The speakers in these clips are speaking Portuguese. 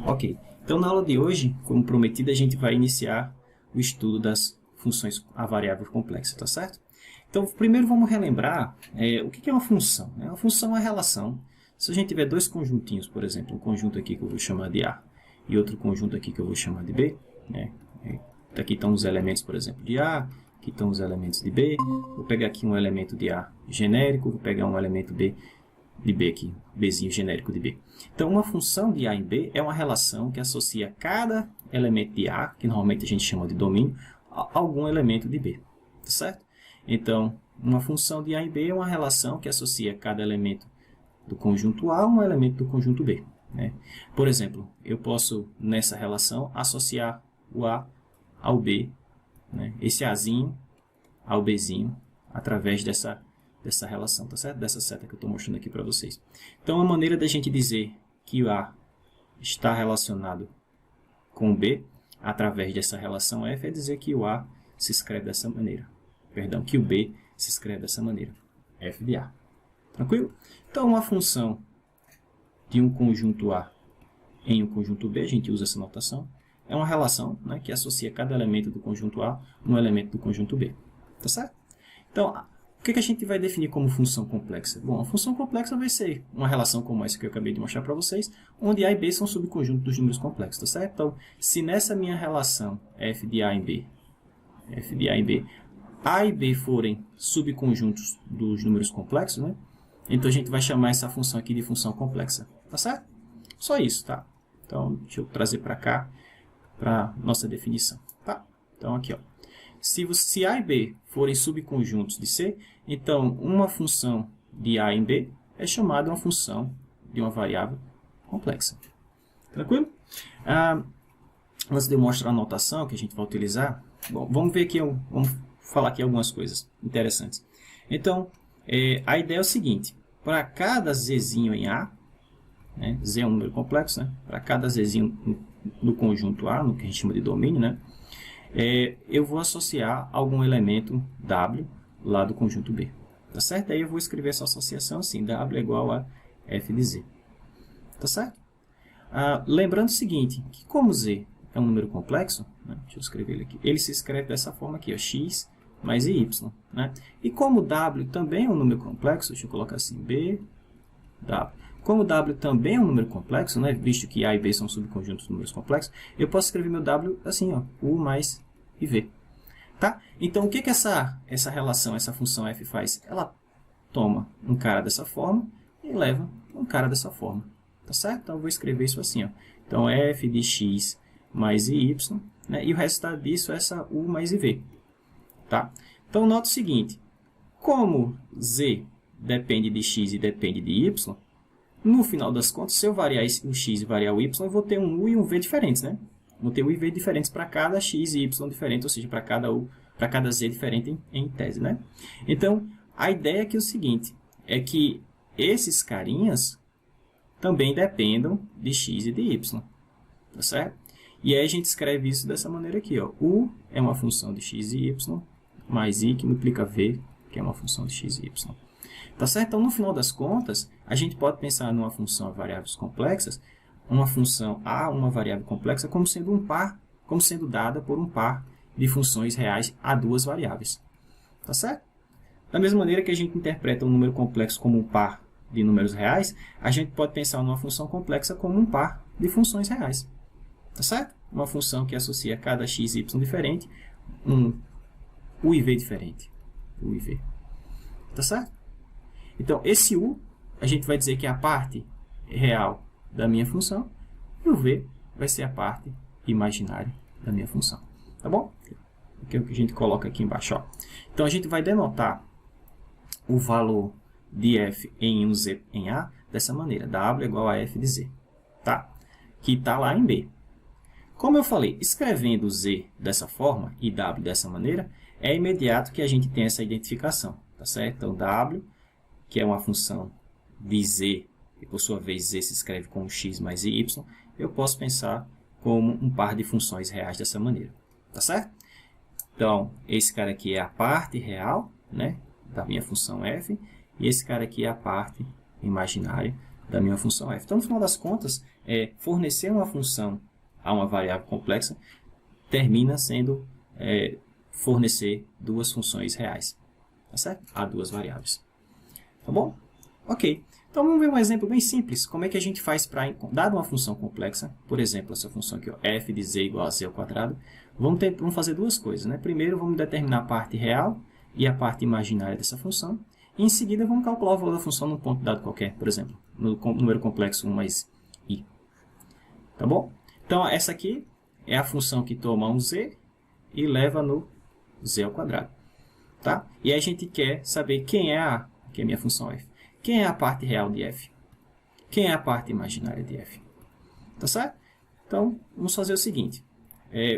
Ok, então na aula de hoje, como prometido, a gente vai iniciar o estudo das funções a variável complexa, tá certo? Então, primeiro vamos relembrar o que é uma função. Uma função é uma relação. Se a gente tiver dois conjuntinhos, por exemplo, um conjunto aqui que eu vou chamar de A e outro conjunto aqui que eu vou chamar de B, né? Aqui estão os elementos, por exemplo, de A, aqui estão os elementos de B. Vou pegar aqui um elemento de A genérico, vou pegar um elemento B de B aqui, Bzinho genérico de B. Então, uma função de A em B é uma relação que associa cada elemento de A, que normalmente a gente chama de domínio, a algum elemento de B, tá certo? Então, uma função de A em B é uma relação que associa cada elemento do conjunto A a um elemento do conjunto B, né? Por exemplo, eu posso, nessa relação, associar o A ao B, né? Esse Azinho ao Bzinho, através dessa relação, tá certo? Dessa seta que eu estou mostrando aqui para vocês. Então, a maneira da gente dizer que o A está relacionado com o B, através dessa relação F, é dizer que o A se escreve dessa maneira. Perdão, que o B se escreve dessa maneira. F de A. Tranquilo? Então, uma função de um conjunto A em um conjunto B, a gente usa essa notação, é uma relação, né, que associa cada elemento do conjunto A a um elemento do conjunto B. Tá certo? Então, o que a gente vai definir como função complexa? Bom, a função complexa vai ser uma relação como essa que eu acabei de mostrar para vocês, onde A e B são subconjuntos dos números complexos, tá certo? Então, se nessa minha relação f de A em B, A e B forem subconjuntos dos números complexos, né? Então a gente vai chamar essa função aqui de função complexa, tá certo? Só isso, tá? Então, deixa eu trazer para cá, para nossa definição, tá? Então, aqui, ó. Se A e B forem subconjuntos de C, então uma função de A em B é chamada uma função de uma variável complexa. Tranquilo? Antes de eu mostrar a notação que a gente vai utilizar, bom, vamos ver aqui, vamos falar aqui algumas coisas interessantes. Então, a ideia é o seguinte: para cada zzinho em A, né, Z é um número complexo, né, para cada zzinho no conjunto A, no que a gente chama de domínio, né, eu vou associar algum elemento W lá do conjunto B. Tá certo? Aí eu vou escrever essa associação assim: W é igual a F de Z. Tá certo? Lembrando o seguinte, que como Z é um número complexo, né, deixa eu escrever ele aqui, ele se escreve dessa forma aqui, ó, x mais y. Né? E como W também é um número complexo, deixa eu colocar assim, B, W. Como W também é um número complexo, né, visto que A e B são subconjuntos de números complexos, eu posso escrever meu W assim, ó, U mais IV. Tá? Então, o que essa relação, essa função f faz? Ela toma um cara dessa forma e leva um cara dessa forma. Tá certo? Então, eu vou escrever isso assim, ó. Então, f de x mais y, né, e o resultado disso é essa U mais IV. Tá? Então, nota o seguinte: como z depende de x e depende de y, no final das contas, se eu variar o x e variar o y, eu vou ter um u e um v diferentes, né? Vou ter u e v diferentes para cada x e y diferente, ou seja, para cada z diferente em tese, né? Então, a ideia aqui é o seguinte: é que esses carinhas também dependam de x e de y, tá certo? E aí a gente escreve isso dessa maneira aqui, ó. U é uma função de x e y, mais i que multiplica v, que é uma função de x e y. Tá certo? Então, no final das contas, a gente pode pensar numa função a variáveis complexas, uma função a uma variável complexa, como sendo um par, como sendo dada por um par de funções reais a duas variáveis. Tá certo? Da mesma maneira que a gente interpreta um número complexo como um par de números reais, a gente pode pensar numa função complexa como um par de funções reais. Tá certo? Uma função que associa cada x e y diferente, um u e v diferente. U e v. Tá certo? Então, esse u, a gente vai dizer que é a parte real da minha função, e o v vai ser a parte imaginária da minha função. Tá bom? Que é o que a gente coloca aqui embaixo. Ó. Então, a gente vai denotar o valor de f em um z em A dessa maneira: W igual a f de z. Tá? Que está lá em B. Como eu falei, escrevendo z dessa forma e w dessa maneira, é imediato que a gente tem essa identificação. Tá certo? Então, w, que é uma função de z, e por sua vez z se escreve com x mais y, eu posso pensar como um par de funções reais dessa maneira. Tá certo? Então, esse cara aqui é a parte real, né, da minha função f, e esse cara aqui é a parte imaginária da minha função f. Então, no final das contas, fornecer uma função a uma variável complexa termina sendo fornecer duas funções reais, tá certo? A duas variáveis. Tá bom? Ok. Então vamos ver um exemplo bem simples. Como é que a gente faz para, dada uma função complexa, por exemplo, essa função aqui, ó, f de z igual a z ao quadrado, vamos fazer duas coisas, né? Primeiro vamos determinar a parte real e a parte imaginária dessa função. E em seguida vamos calcular o valor da função num ponto dado qualquer, por exemplo, no número complexo 1 mais i. Tá bom? Então essa aqui é a função que toma um z e leva no z ao quadrado. Tá? E aí a gente quer saber quem é a minha função f. Quem é a parte real de f? Quem é a parte imaginária de f? Tá certo? Então, vamos fazer o seguinte.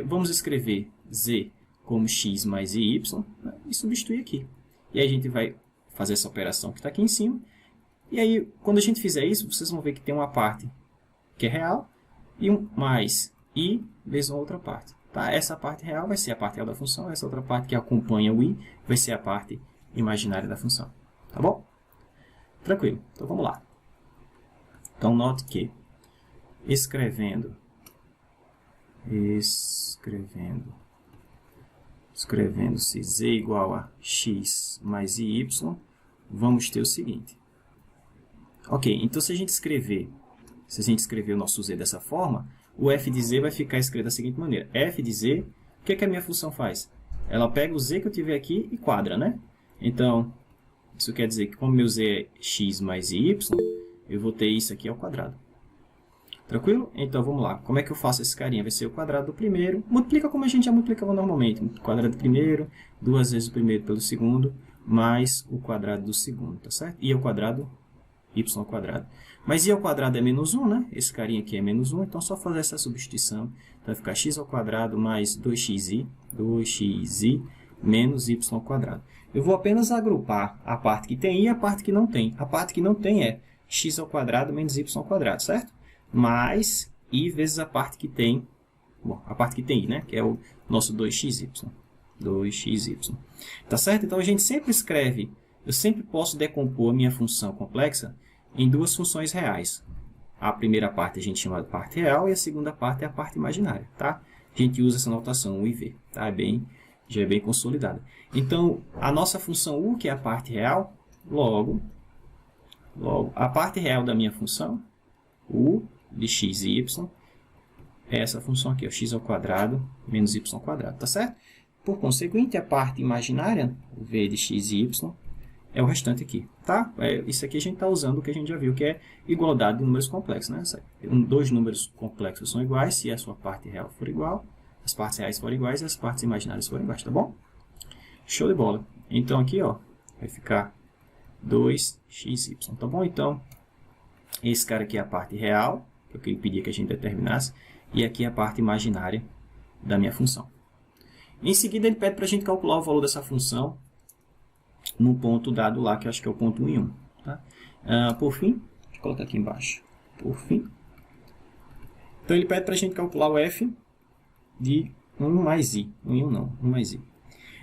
Vamos escrever z como x mais y, né, e substituir aqui. E aí a gente vai fazer essa operação que está aqui em cima. E aí, quando a gente fizer isso, vocês vão ver que tem uma parte que é real e um mais i vezes uma outra parte. Tá? Essa parte real vai ser a parte real da função, essa outra parte que acompanha o i vai ser a parte imaginária da função. Tá bom? Tranquilo. Então vamos lá. Então note que escrevendo se z igual a x mais y, vamos ter o seguinte. Ok, então se a gente escrever o nosso z dessa forma, o f de z vai ficar escrito da seguinte maneira. F de z, o que é que a minha função faz? Ela pega o z que eu tiver aqui e quadra, né? Então, isso quer dizer que como meu z é x mais y, eu vou ter isso aqui ao quadrado. Tranquilo? Então vamos lá. Como é que eu faço esse carinha? Vai ser o quadrado do primeiro. Multiplica como a gente já multiplicava normalmente. O quadrado do primeiro, duas vezes o primeiro pelo segundo, mais o quadrado do segundo, tá certo? I ao quadrado, y ao quadrado. Mas i ao quadrado é menos 1, né? Esse carinha aqui é menos 1, então é só fazer essa substituição. Então vai ficar x ao quadrado mais 2xi menos y ao quadrado. Eu vou apenas agrupar a parte que tem i e a parte que não tem. A parte que não tem é x ao quadrado menos y ao quadrado, certo? Mais i vezes a parte que tem, a parte que tem i, né? Que é o nosso 2xy. 2xy. Tá certo? Então a gente sempre escreve, eu sempre posso decompor a minha função complexa em duas funções reais. A primeira parte a gente chama de parte real e a segunda parte é a parte imaginária, tá? A gente usa essa notação u e v, tá? Já é bem consolidada. Então, a nossa função u, que é a parte real, logo, a parte real da minha função, u de x e y, é essa função aqui, ó, x ao quadrado menos y ao quadrado, tá certo? Por conseguinte, a parte imaginária, v de x e y, é o restante aqui, tá? Isso aqui a gente está usando o que a gente já viu, que é igualdade de números complexos, né? Dois números complexos são iguais se a sua parte real for igual, as partes reais forem iguais e as partes imaginárias forem iguais, tá bom? Show de bola. Então aqui, ó, vai ficar 2xy, tá bom? Então, esse cara aqui é a parte real, que eu pedia que a gente determinasse, e aqui é a parte imaginária da minha função. Em seguida, ele pede para a gente calcular o valor dessa função no ponto dado lá, que eu acho que é o ponto 1 e 1. Tá? Por fim, deixa eu colocar aqui embaixo. Por fim. Então, ele pede para a gente calcular o f de 1 mais i. 1 e 1 não, 1 mais i.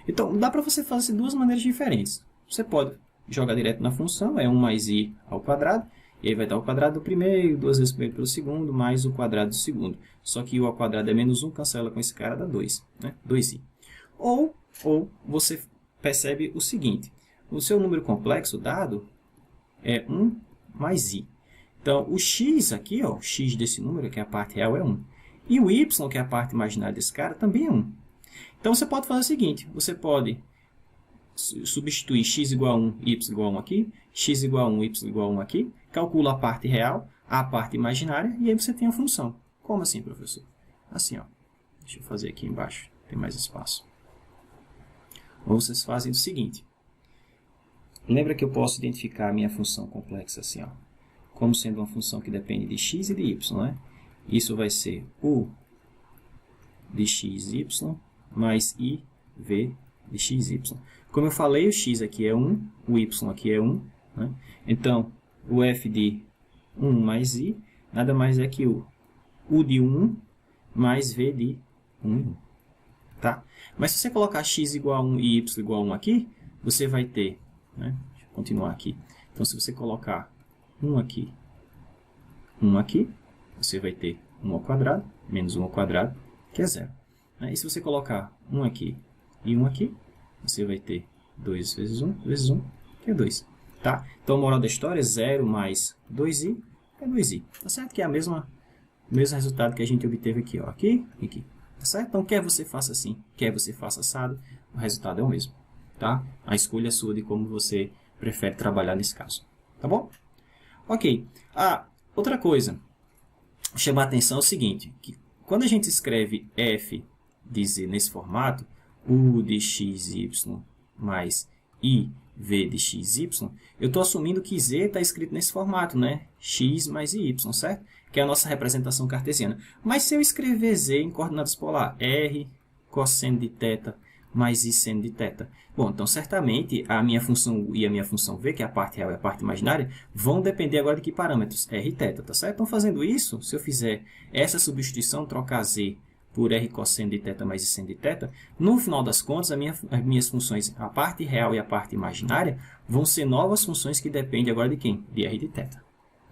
Então, dá para você fazer de duas maneiras diferentes. Você pode jogar direto na função, é 1 mais i ao quadrado, e aí vai dar o quadrado do primeiro, duas vezes o primeiro pelo segundo, mais o quadrado do segundo. Só que i ao quadrado é menos 1, cancela com esse cara, dá 2, né? 2i. Ou você percebe o seguinte, o seu número complexo dado é 1 mais i. Então, o x aqui, ó, o x desse número, que é a parte real, é 1. E o y, que é a parte imaginária desse cara, também é 1. Então, você pode fazer o seguinte, você pode substituir x igual a 1, y igual a 1 aqui, x igual a 1, y igual a 1 aqui, calcula a parte real, a parte imaginária, e aí você tem a função. Como assim, professor? Assim, ó. Deixa eu fazer aqui embaixo, tem mais espaço. Ou vocês fazem o seguinte. Lembra que eu posso identificar a minha função complexa assim, ó, como sendo uma função que depende de x e de y, né? Isso vai ser u de xy mais i v de xy. Como eu falei, o x aqui é 1, o y aqui é 1. Né? Então, o f de 1 mais i nada mais é que o u de 1 mais v de 1 e 1. Tá? Mas se você colocar x igual a 1 e y igual a 1 aqui, você vai ter, né? Deixa eu continuar aqui. Então, se você colocar 1 aqui, você vai ter 1 ao quadrado, menos 1 ao quadrado, que é 0. E se você colocar 1 aqui e 1 aqui, você vai ter 2 vezes 1, que é 2. Tá? Então, a moral da história é 0 mais 2i, é 2i. Tá certo? Que é o mesmo resultado que a gente obteve aqui, ó. Aqui e aqui. Tá certo? Então, quer você faça assim, quer você faça assado, o resultado é o mesmo. Tá? A escolha é sua de como você prefere trabalhar nesse caso. Tá bom? Ok. Outra coisa, chamar a atenção é o seguinte, que quando a gente escreve f de z nesse formato, u de x, y mais i, v de x, y, eu estou assumindo que z está escrito nesse formato, né? X mais y, certo? Que é a nossa representação cartesiana. Mas se eu escrever z em coordenadas polar, r cosseno de θ mais i seno de θ. Bom, então certamente a minha função u e a minha função v, que é a parte real e a parte imaginária, vão depender agora de que parâmetros? R e θ, tá certo? Então, fazendo isso, se eu fizer essa substituição, trocar z por r cosseno de θ mais i seno de θ, no final das contas, as minhas funções, a parte real e a parte imaginária, vão ser novas funções que dependem agora de quem? De r de θ.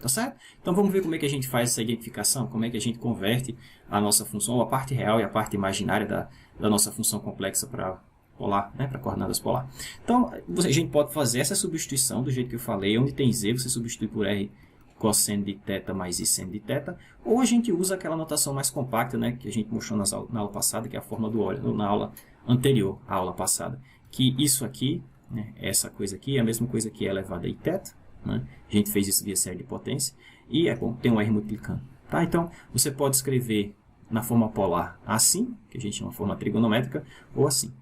Tá certo? Então, vamos ver como é que a gente faz essa identificação, como é que a gente converte a nossa função, ou a parte real e a parte imaginária da nossa função complexa para polar, né, para coordenadas polar. Então, a gente pode fazer essa substituição do jeito que eu falei, onde tem z, você substitui por r cosseno de θ mais i seno de θ, ou a gente usa aquela notação mais compacta, né, que a gente mostrou na aula passada, que é a forma do óleo, na aula anterior à aula passada, que isso aqui, né, essa coisa aqui, é a mesma coisa que e elevado a iθ, né? A gente fez isso via série de potência, e é bom, tem um r multiplicando. Tá? Então, você pode escrever na forma polar assim, que a gente chama de forma trigonométrica, ou assim,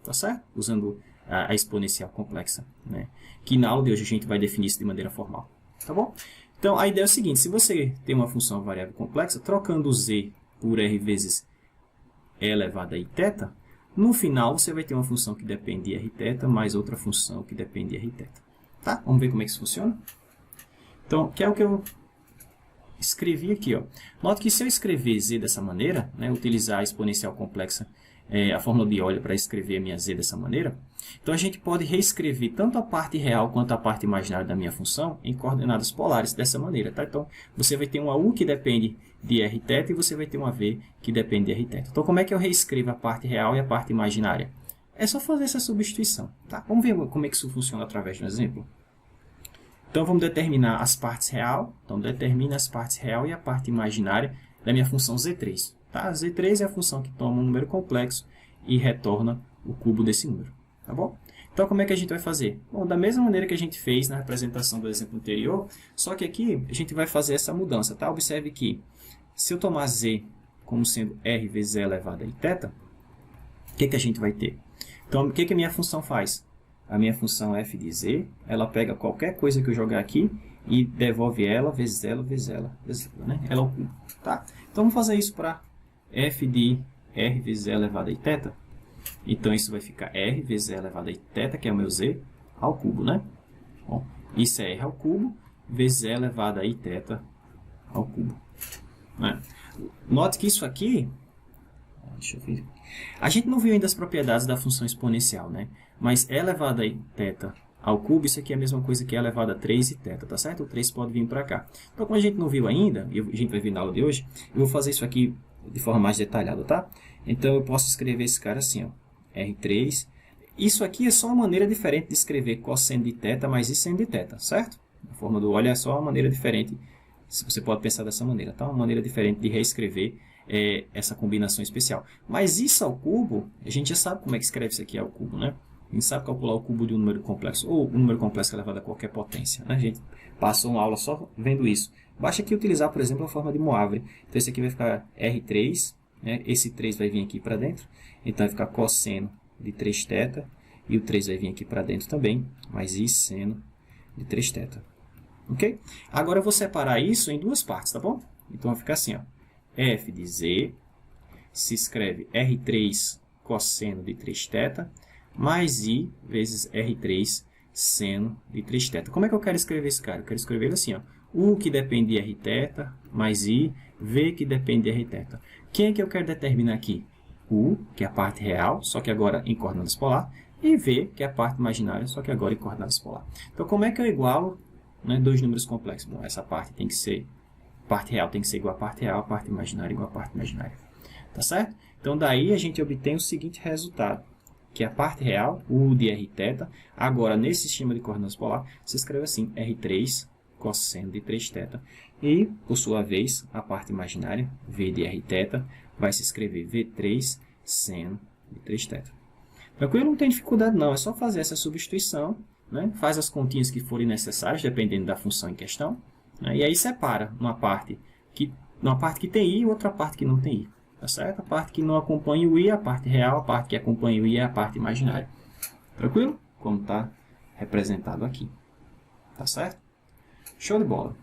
tá certo? Usando a exponencial complexa, né? Que na aula de hoje a gente vai definir isso de maneira formal, tá bom? Então, a ideia é o seguinte, se você tem uma função variável complexa, trocando z por r vezes e elevado a iθ, no final você vai ter uma função que depende de rθ, mais outra função que depende de rθ. Tá? Vamos ver como é que isso funciona? Então, que é o que eu escrevi aqui, ó. Note que se eu escrever z dessa maneira, né, utilizar a exponencial complexa, a fórmula de Euler para escrever a minha z dessa maneira, então a gente pode reescrever tanto a parte real quanto a parte imaginária da minha função em coordenadas polares dessa maneira. Tá? Então, você vai ter uma u que depende de rθ e você vai ter uma v que depende de rθ. Então, como é que eu reescrevo a parte real e a parte imaginária? É só fazer essa substituição. Tá? Vamos ver como é que isso funciona através de um exemplo? Então, vamos determinar as partes real. Então, determina as partes real e a parte imaginária da minha função z3. Tá? Z3 é a função que toma um número complexo e retorna o cubo desse número. Tá bom? Então, como é que a gente vai fazer? Bom, da mesma maneira que a gente fez na representação do exemplo anterior, só que aqui a gente vai fazer essa mudança. Tá? Observe que, se eu tomar z como sendo r vezes e elevado a iθ, o que a gente vai ter? Então, o que a minha função faz? A minha função f de z, ela pega qualquer coisa que eu jogar aqui e devolve ela, vezes ela, vezes ela, vezes ela, né? Ela ao cubo, tá? Então, vamos fazer isso para f de r vezes e elevado a iθ. Então, isso vai ficar r vezes e elevado a iθ, que é o meu z, ao cubo, né? Bom, isso é r ao cubo, vezes e elevado a iθ ao cubo. Né? Note que isso aqui... Deixa eu ver. A gente não viu ainda as propriedades da função exponencial, né? Mas e elevado a iθ ao cubo, isso aqui é a mesma coisa que e elevado a 3 iθ, tá certo? O 3 pode vir para cá. Então, como a gente não viu ainda, e a gente vai ver na aula de hoje, eu vou fazer isso aqui de forma mais detalhada, tá? Então, eu posso escrever esse cara assim, ó, R3. Isso aqui é só uma maneira diferente de escrever cosseno de θ mais i seno de θ, certo? A forma do óleo é só uma maneira diferente, você pode pensar dessa maneira, tá? Uma maneira diferente de reescrever essa combinação especial. Mas isso ao cubo, a gente já sabe como é que escreve isso aqui ao cubo, né? A gente sabe calcular o cubo de um número complexo, ou um número complexo elevado a qualquer potência, né? A gente passou uma aula só vendo isso. Basta aqui utilizar, por exemplo, a forma de Moivre. Então, esse aqui vai ficar R3, né? Esse 3 vai vir aqui para dentro, então vai ficar cosseno de 3θ, e o 3 vai vir aqui para dentro também, mais i seno de 3θ. Ok? Agora eu vou separar isso em duas partes, tá bom? Então vai ficar assim, ó. F de z se escreve R3 cosseno de 3θ mais i vezes R3 seno de 3θ. Como é que eu quero escrever esse cara? Eu quero escrever ele assim, ó. U que depende de rθ mais i, v que depende de rθ. Quem é que eu quero determinar aqui? U, que é a parte real, só que agora em coordenadas polar, e v, que é a parte imaginária, só que agora em coordenadas polar. Então, como é que eu igualo, né, dois números complexos? Bom, essa parte tem que ser parte real tem que ser igual a parte real, a parte imaginária igual a parte imaginária. Tá certo? Então, daí a gente obtém o seguinte resultado, que é a parte real, U de Rθ. Agora, nesse sistema de coordenadas polar, se escreve assim, R3 cosseno de 3θ. E, por sua vez, a parte imaginária, V de Rθ, vai se escrever V3 seno de 3θ. Tranquilo? Não tem dificuldade não, é só fazer essa substituição, né? Faz as continhas que forem necessárias, dependendo da função em questão, né? E aí separa uma parte que tem i e outra parte que não tem i. Tá certo? A parte que não acompanha o i é a parte real, a parte que acompanha o i é a parte imaginária. Tranquilo? Como está representado aqui. Tá certo? Show de bola.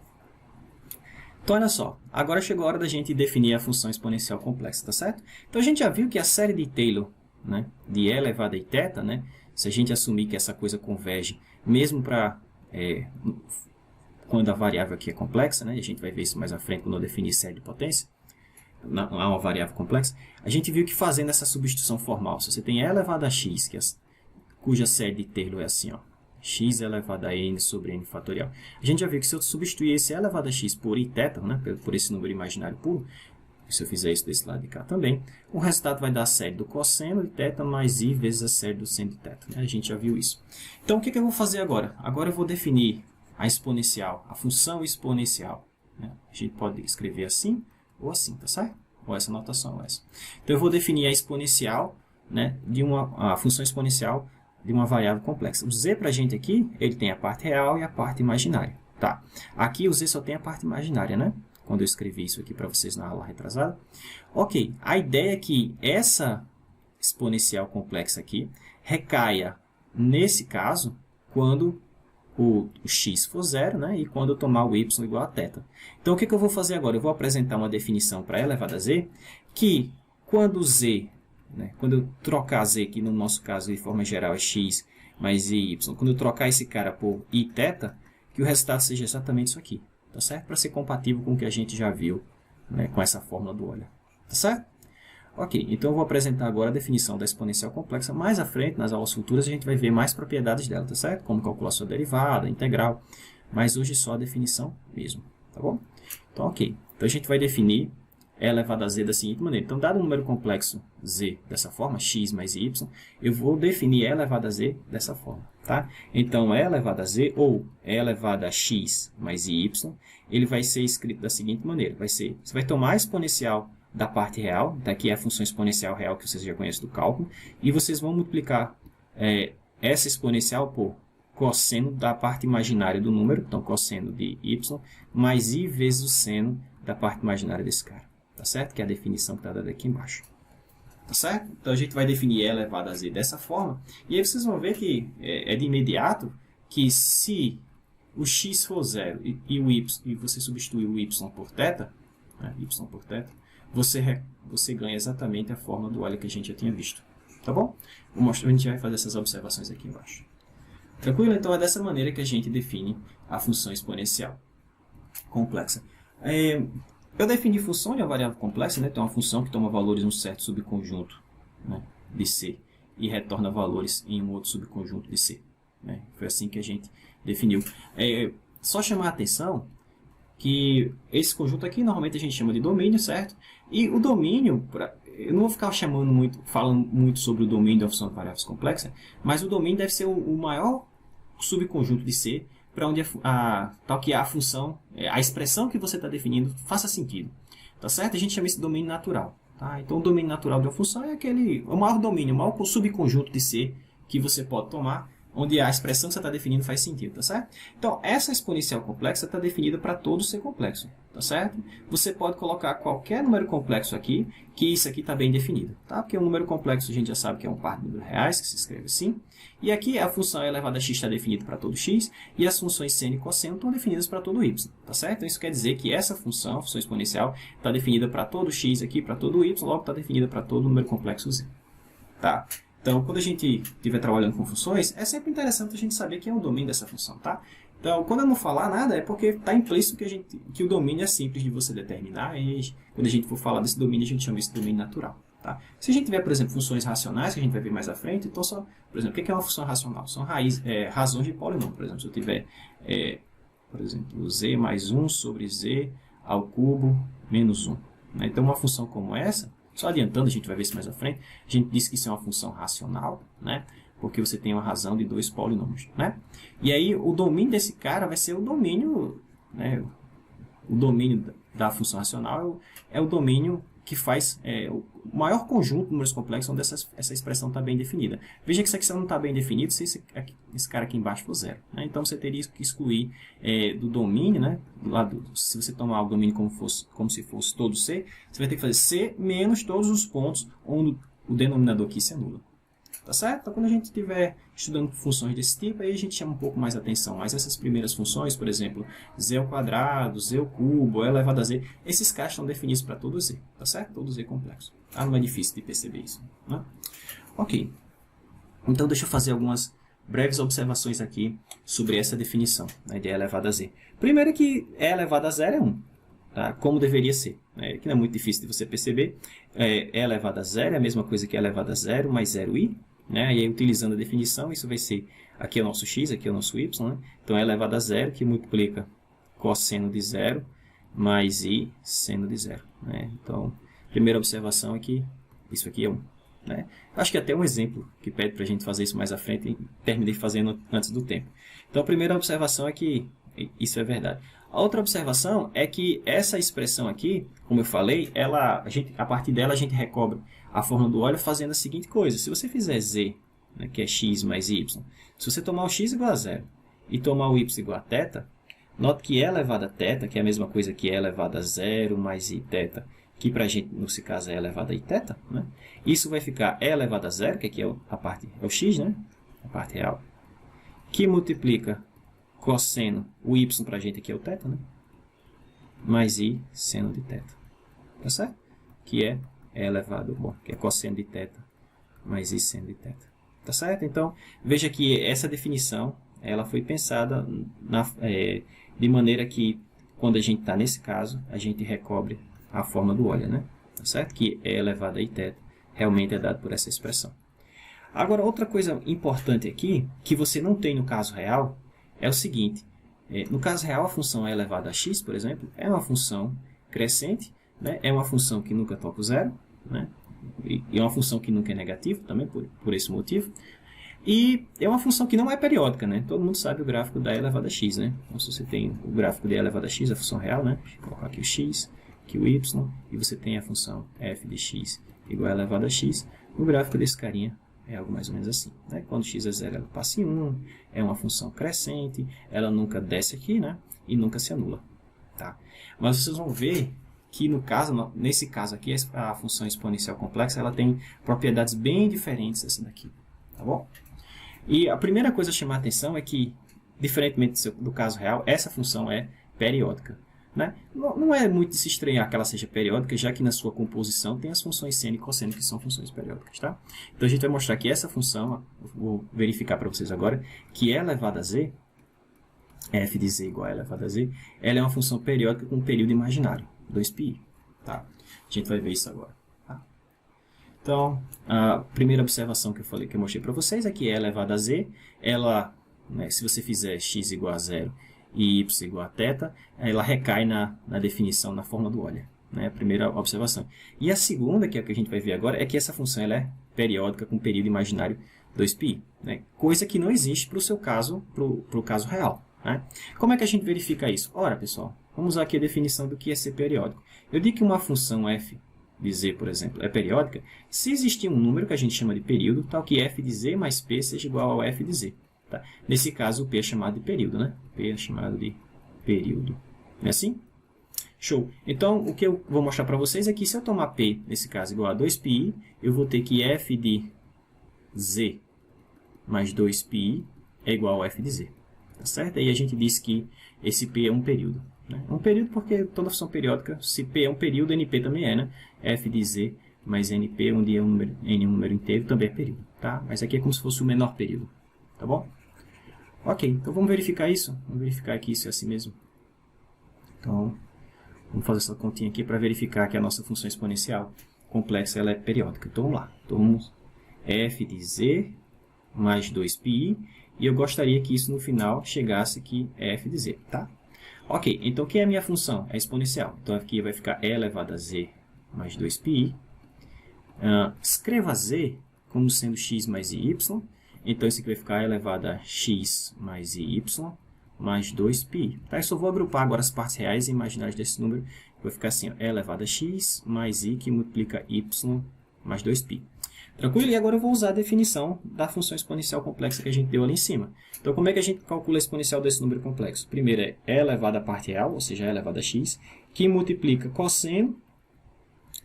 Então, olha só. Agora chegou a hora da gente definir a função exponencial complexa, tá certo? Então, a gente já viu que a série de Taylor, né, de e elevado a θ, né, se a gente assumir que essa coisa converge, mesmo para quando a variável aqui é complexa, né, a gente vai ver isso mais à frente quando eu definir série de potência, há uma variável complexa, a gente viu que fazendo essa substituição formal, se você tem e elevado a x, cuja série de Taylor é assim, ó, x elevado a n sobre n fatorial. A gente já viu que se eu substituir esse e elevado a x por iθ, né, por esse número imaginário puro, se eu fizer isso desse lado de cá também, o resultado vai dar a série do cosseno de θ mais i vezes a série do seno de θ. Né? A gente já viu isso. Então, o que eu vou fazer agora? Agora eu vou definir a exponencial, a função exponencial. Né? A gente pode escrever assim ou assim, tá certo? Ou essa notação ou essa. Então, eu vou definir a exponencial, né, a função exponencial de uma variável complexa. O z para a gente aqui, ele tem a parte real e a parte imaginária. Tá. Aqui o z só tem a parte imaginária, né? Quando eu escrevi isso aqui para vocês na aula retrasada. Ok, a ideia é que essa exponencial complexa aqui recaia, nesse caso, quando o x for zero, né, e quando eu tomar o y igual a θ. Então, o que eu vou fazer agora? Eu vou apresentar uma definição para e elevado a z, que quando z, né, quando eu trocar z, que no nosso caso, de forma geral, é x mais y, quando eu trocar esse cara por iθ, que o resultado seja exatamente isso aqui. Tá certo? Para ser compatível com o que a gente já viu, né, com essa fórmula do Euler. Tá certo? Ok, então eu vou apresentar agora a definição da exponencial complexa. Mais à frente, nas aulas futuras, a gente vai ver mais propriedades dela, tá certo? Como calcular sua derivada, integral. Mas hoje só a definição mesmo, tá bom? Então, ok. Então a gente vai definir e elevado a z da seguinte maneira. Então, dado um número complexo z dessa forma, x mais y, eu vou definir e elevado a z dessa forma. Tá? Então, e elevado a z ou e elevado a x mais y, ele vai ser escrito da seguinte maneira. Você vai tomar a exponencial da parte real, daqui é a função exponencial real que vocês já conhecem do cálculo, e vocês vão multiplicar essa exponencial por cosseno da parte imaginária do número, então cosseno de y, mais i vezes o seno da parte imaginária desse cara. Tá certo? Que é a definição que está dada aqui embaixo. Tá certo? Então a gente vai definir e elevado a z dessa forma. E aí vocês vão ver que é de imediato que se o x for zero e o y, e você substituir o y por θ, né, y por θ, você ganha exatamente a forma do Euler que a gente já tinha visto. Tá bom? A gente vai fazer essas observações aqui embaixo. Tranquilo? Então é dessa maneira que a gente define a função exponencial complexa. Eu defini função de uma variável complexa, né? Então, uma função que toma valores em um certo subconjunto, né, de C e retorna valores em um outro subconjunto de C. Né? Foi assim que a gente definiu. Só chamar a atenção que esse conjunto aqui, normalmente a gente chama de domínio, certo? E o domínio, eu não vou ficar falando muito sobre o domínio da função de variáveis complexas, mas o domínio deve ser o maior subconjunto de C, para onde tal que a função, a expressão que você está definindo faça sentido. Tá certo? A gente chama isso de domínio natural. Tá? Então, o domínio natural de uma função é o maior domínio, o maior subconjunto de C que você pode tomar, onde a expressão que você está definindo faz sentido, tá certo? Então, essa exponencial complexa está definida para todo C complexo, tá certo? Você pode colocar qualquer número complexo aqui, que isso aqui está bem definido, tá? Porque o número complexo a gente já sabe que é um par de números reais, que se escreve assim. E aqui a função elevada a x está definida para todo x, e as funções seno e cosseno estão definidas para todo y, tá certo? Então, isso quer dizer que essa função, a função exponencial, está definida para todo x aqui, para todo y, logo está definida para todo número complexo z, tá? Então, quando a gente estiver trabalhando com funções, é sempre interessante a gente saber quem é o domínio dessa função, tá? Então, quando eu não falar nada, é porque está implícito que o domínio é simples de você determinar, e quando a gente for falar desse domínio, a gente chama isso de domínio natural, tá? Se a gente tiver, por exemplo, funções racionais, que a gente vai ver mais à frente, então, por exemplo, o que é uma função racional? São razões de polinômio, por exemplo, se eu tiver, por exemplo, z mais 1 sobre z ao cubo menos 1. Né? Então, uma função como essa, só adiantando, a gente vai ver isso mais à frente, a gente diz que isso é uma função racional, né? Porque você tem uma razão de 2 polinômios. Né? E aí, o domínio desse cara vai ser o domínio, né? O domínio da função racional é o domínio que faz o maior conjunto de números complexos onde essa expressão está bem definida. Veja que essa expressão não está bem definida se esse cara aqui embaixo for zero. Né? Então, você teria que excluir do domínio, né? Se você tomar o domínio como se fosse todo C, você vai ter que fazer C menos todos os pontos onde o denominador aqui se anula. Tá certo? Então, quando a gente estiver estudando funções desse tipo, aí a gente chama um pouco mais a atenção. Mas essas primeiras funções, por exemplo, z ao quadrado, z ao cubo, e elevado a z, esses caras estão definidos para todo z, tá certo? Todo z complexo. Ah, não é difícil de perceber isso. Né? Ok. Então, deixa eu fazer algumas breves observações aqui sobre essa definição, né, de e elevado a z. Primeiro é que e elevado a zero é 1. Tá? Como deveria ser, né? Que não é muito difícil de você perceber. E elevado a zero é a mesma coisa que e elevado a zero mais 0i. Né? E aí, utilizando a definição, isso vai ser, aqui é o nosso x, aqui é o nosso y. Né? Então, e elevado a zero, que multiplica cosseno de zero mais i seno de zero. Né? Então, a primeira observação é que isso aqui é 1. Né? Acho que até um exemplo que pede para a gente fazer isso mais à frente e terminei fazendo antes do tempo. Então, a primeira observação é que isso é verdade. A outra observação é que essa expressão aqui, como eu falei, a partir dela a gente recobre a forma do óleo fazendo a seguinte coisa. Se você fizer z, né, que é x mais y, se você tomar o x igual a zero e tomar o y igual a θ, note que e elevado a θ, que é a mesma coisa que e elevado a zero mais i θ, que para a gente, nesse caso, é elevado a i θ, né? Isso vai ficar e elevado a zero, que aqui é o x, né? A parte real, que multiplica cosseno, o y para a gente aqui é o θ, né? Mais i seno de θ. Tá certo? Que é elevado, bom, que é cosseno de θ mais i seno de θ. Tá certo? Então, veja que essa definição, ela foi pensada de maneira que, quando a gente está nesse caso, a gente recobre a forma do óleo, né? Tá certo? Que é elevado a i θ realmente é dado por essa expressão. Agora, outra coisa importante aqui, que você não tem no caso real, é o seguinte. No caso real, a função e elevado a x, por exemplo, é uma função crescente, né? É uma função que nunca toca o zero, né? E é uma função que nunca é negativa, também por esse motivo. E é uma função que não é periódica, né? Todo mundo sabe o gráfico da e elevado a x, né? Então, se você tem o gráfico de e elevado a x, a função real, né? Deixa eu colocar aqui o x, aqui o y, e você tem a função f de x igual a elevado a x, o gráfico desse carinha é algo mais ou menos assim. Né? Quando x é zero, ela passa em 1, é uma função crescente, ela nunca desce aqui, né? E nunca se anula. Tá? Mas vocês vão ver que nesse caso aqui, a função exponencial complexa, ela tem propriedades bem diferentes dessa daqui. Tá bom? E a primeira coisa a chamar a atenção é que, diferentemente do caso real, essa função é periódica. Né? Não é muito de se estranhar que ela seja periódica, já que na sua composição tem as funções seno e cosseno, que são funções periódicas. Tá? Então, a gente vai mostrar que essa função, vou verificar para vocês agora, que e elevado a z, f de z igual a elevado a z, ela é uma função periódica com um período imaginário, 2πi. Tá? A gente vai ver isso agora. Tá? Então, a primeira observação que eu mostrei para vocês é que e elevado a z, ela, né, se você fizer x igual a zero e y igual a θ, ela recai na definição, na forma do óleo. Né? A primeira observação. E a segunda, que é a que a gente vai ver agora, é que essa função ela é periódica com período imaginário 2π. Né? Coisa que não existe para o seu caso, para o caso real. Né? Como é que a gente verifica isso? Ora, pessoal, vamos usar aqui a definição do que é ser periódico. Eu digo que uma função f de z, por exemplo, é periódica se existir um número que a gente chama de período, tal que f de z mais p seja igual ao f de z. Tá? Nesse caso, o P é chamado de período, né? P é chamado de período. Não é assim? Show! Então, o que eu vou mostrar para vocês é que se eu tomar P, nesse caso, igual a 2πi, eu vou ter que f de z mais 2πi é igual a f de z. Tá certo? Aí a gente diz que esse P é um período. Né? É um período porque toda função periódica, se P é um período, NP também é, né? F de z mais NP, onde n é um número inteiro, também é período. Tá? Mas aqui é como se fosse o menor período. Tá bom? Ok, então vamos verificar isso. Vamos verificar que isso é assim mesmo. Então, vamos fazer essa continha aqui para verificar que a nossa função exponencial complexa ela é periódica. Então, vamos lá. Então, vamos f de z mais 2πi. E eu gostaria que isso no final chegasse aqui f de z. Tá? Ok, então quem é a minha função? É exponencial. Então aqui vai ficar e elevado a z mais 2πi. Escreva z como sendo x mais y. Então isso aqui vai ficar e elevado a x mais y mais 2π. Tá? Eu só vou agrupar agora as partes reais e imaginárias desse número. Vai ficar assim, ó, e elevado a x mais i que multiplica y mais 2π. Tranquilo? E agora eu vou usar a definição da função exponencial complexa que a gente deu ali em cima. Então, como é que a gente calcula a exponencial desse número complexo? Primeiro é e elevado à parte real, ou seja, e elevado a x, que multiplica cosseno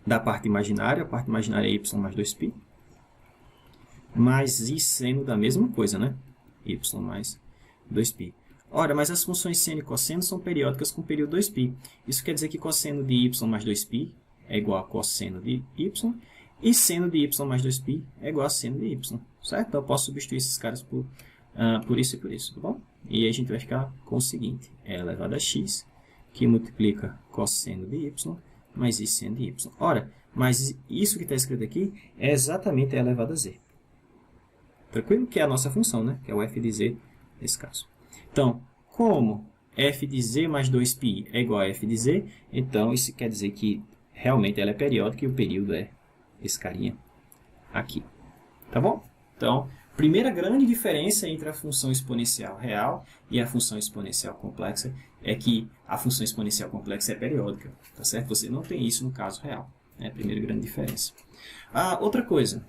da parte imaginária, a parte imaginária é y mais 2π, mais i seno da mesma coisa, né? Y mais 2π. Ora, mas as funções seno e cosseno são periódicas com período 2π. Isso quer dizer que cosseno de y mais 2π é igual a cosseno de y, e seno de y mais 2π é igual a seno de y, certo? Então, eu posso substituir esses caras por isso e por isso, tá bom? E aí a gente vai ficar com o seguinte, e elevado a x, que multiplica cosseno de y, mais i seno de y. Ora, mas isso que está escrito aqui é exatamente e elevado a z. Tranquilo? Que é a nossa função, né? Que é o f de z nesse caso. Então, como f de z mais 2π é igual a f de z, então isso quer dizer que realmente ela é periódica e o período é esse carinha aqui. Tá bom? Então, primeira grande diferença entre a função exponencial real e a função exponencial complexa é que a função exponencial complexa é periódica. Tá certo? Você não tem isso no caso real. É a primeira grande diferença. Outra coisa.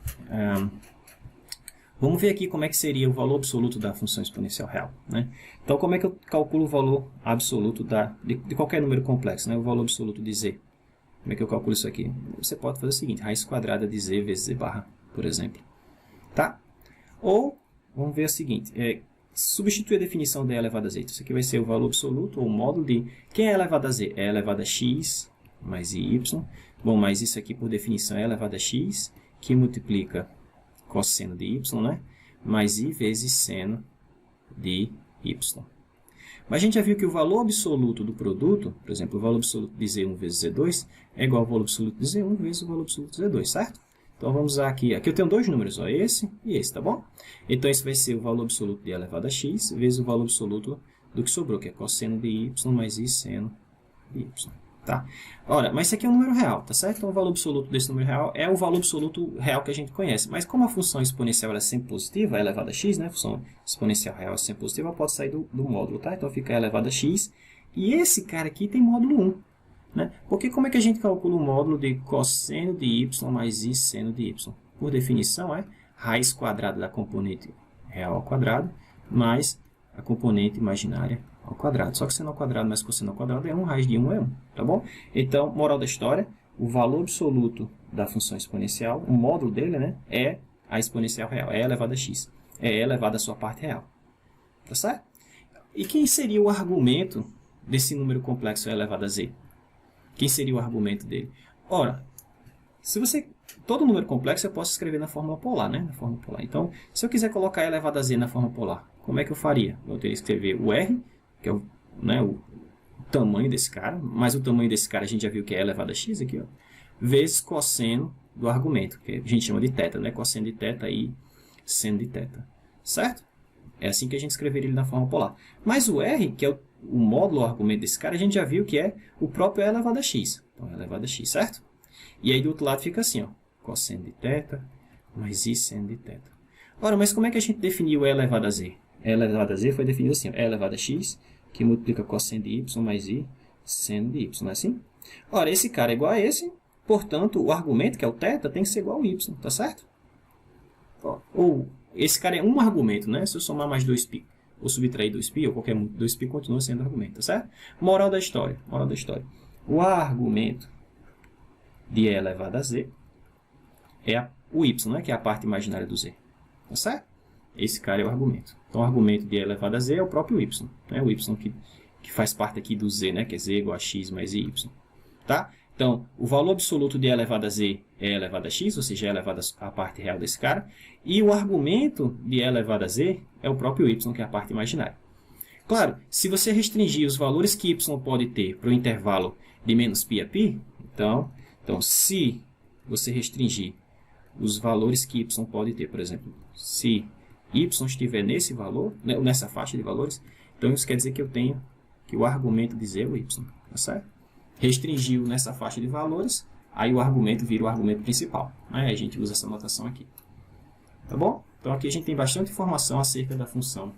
Vamos ver aqui como é que seria o valor absoluto da função exponencial real, né? Então, como é que eu calculo o valor absoluto de qualquer número complexo, né? O valor absoluto de z. Como é que eu calculo isso aqui? Você pode fazer o seguinte, raiz quadrada de z vezes z barra, por exemplo. Tá? Ou, vamos ver o seguinte, substituir a definição de e elevado a z. Isso aqui vai ser o valor absoluto, ou o módulo de... Quem é elevado a z? É elevado a x mais y. Bom, mas isso aqui, por definição, é elevado a x, que multiplica cosseno de y, né? Mais i vezes seno de y. Mas a gente já viu que o valor absoluto do produto, por exemplo, o valor absoluto de z1 vezes z2, é igual ao valor absoluto de z1 vezes o valor absoluto de z2, certo? Então, vamos usar aqui. Aqui eu tenho dois números, ó, esse e esse, tá bom? Então, esse vai ser o valor absoluto de e elevado a x vezes o valor absoluto do que sobrou, que é cosseno de y mais i seno de y. Tá? Ora, mas isso aqui é um número real, tá certo? Então, o valor absoluto desse número real é o valor absoluto real que a gente conhece. Mas como a função exponencial é sempre positiva, e elevado a x, né? A função exponencial real é sempre positiva, ela pode sair do módulo, tá? Então, fica e elevado a x. E esse cara aqui tem módulo 1, né? Porque como é que a gente calcula o módulo de cosseno de y mais i seno de y? Por definição, é raiz quadrada da componente real ao quadrado, mais a componente imaginária ao quadrado. Só que seno ao quadrado mais cosseno ao quadrado é 1, raiz de 1 é 1, tá bom? Então, moral da história, o valor absoluto da função exponencial, o módulo dele, né, é a exponencial real, é elevado a x, é elevado à sua parte real. Tá certo? E quem seria o argumento desse número complexo elevado a z? Quem seria o argumento dele? Ora, todo número complexo eu posso escrever na fórmula polar, né? Na fórmula polar. Então, se eu quiser colocar elevado a z na fórmula polar, como é que eu faria? Eu teria que escrever o r, que é o tamanho desse cara, mas o tamanho desse cara a gente já viu que é elevado a x aqui, ó, vezes cosseno do argumento, que a gente chama de θ, né? Cosseno de θ e seno de θ. Certo? É assim que a gente escreveria ele na forma polar. Mas o r, que é o módulo, o argumento desse cara, a gente já viu que é o próprio e elevado a x. Então, e elevado a x, certo? E aí do outro lado fica assim, ó, cosseno de θ mais i seno de θ. Ora, mas como é que a gente definiu e elevado a z? E elevado a z foi definido assim, ó, e elevado a x, que multiplica cosseno de y mais i seno de y, não é assim? Ora, esse cara é igual a esse, portanto, o argumento, que é o θ, tem que ser igual ao y, tá certo? Ou, esse cara é um argumento, né? Se eu somar mais 2π, ou subtrair 2π, ou qualquer 2π, continua sendo argumento, tá certo? Moral da história, o argumento de e elevado a z é o y, né? Que é a parte imaginária do z, tá certo? Esse cara é o argumento. Então, o argumento de e elevado a z é o próprio y, né? O y que faz parte aqui do z, né? Que é z igual a x mais y, tá? Então, o valor absoluto de e elevado a z é e elevado a x, ou seja, é elevado à parte real desse cara. E o argumento de e elevado a z é o próprio y, que é a parte imaginária. Claro, se você restringir os valores que y pode ter para o intervalo de menos π a π, então se você restringir os valores que y pode ter, por exemplo, se y estiver nesse valor, né, nessa faixa de valores, então isso quer dizer que eu tenho que o argumento de z é o y, tá certo? Restringiu nessa faixa de valores, aí o argumento vira o argumento principal, né? A gente usa essa notação aqui, tá bom? Então aqui a gente tem bastante informação acerca da função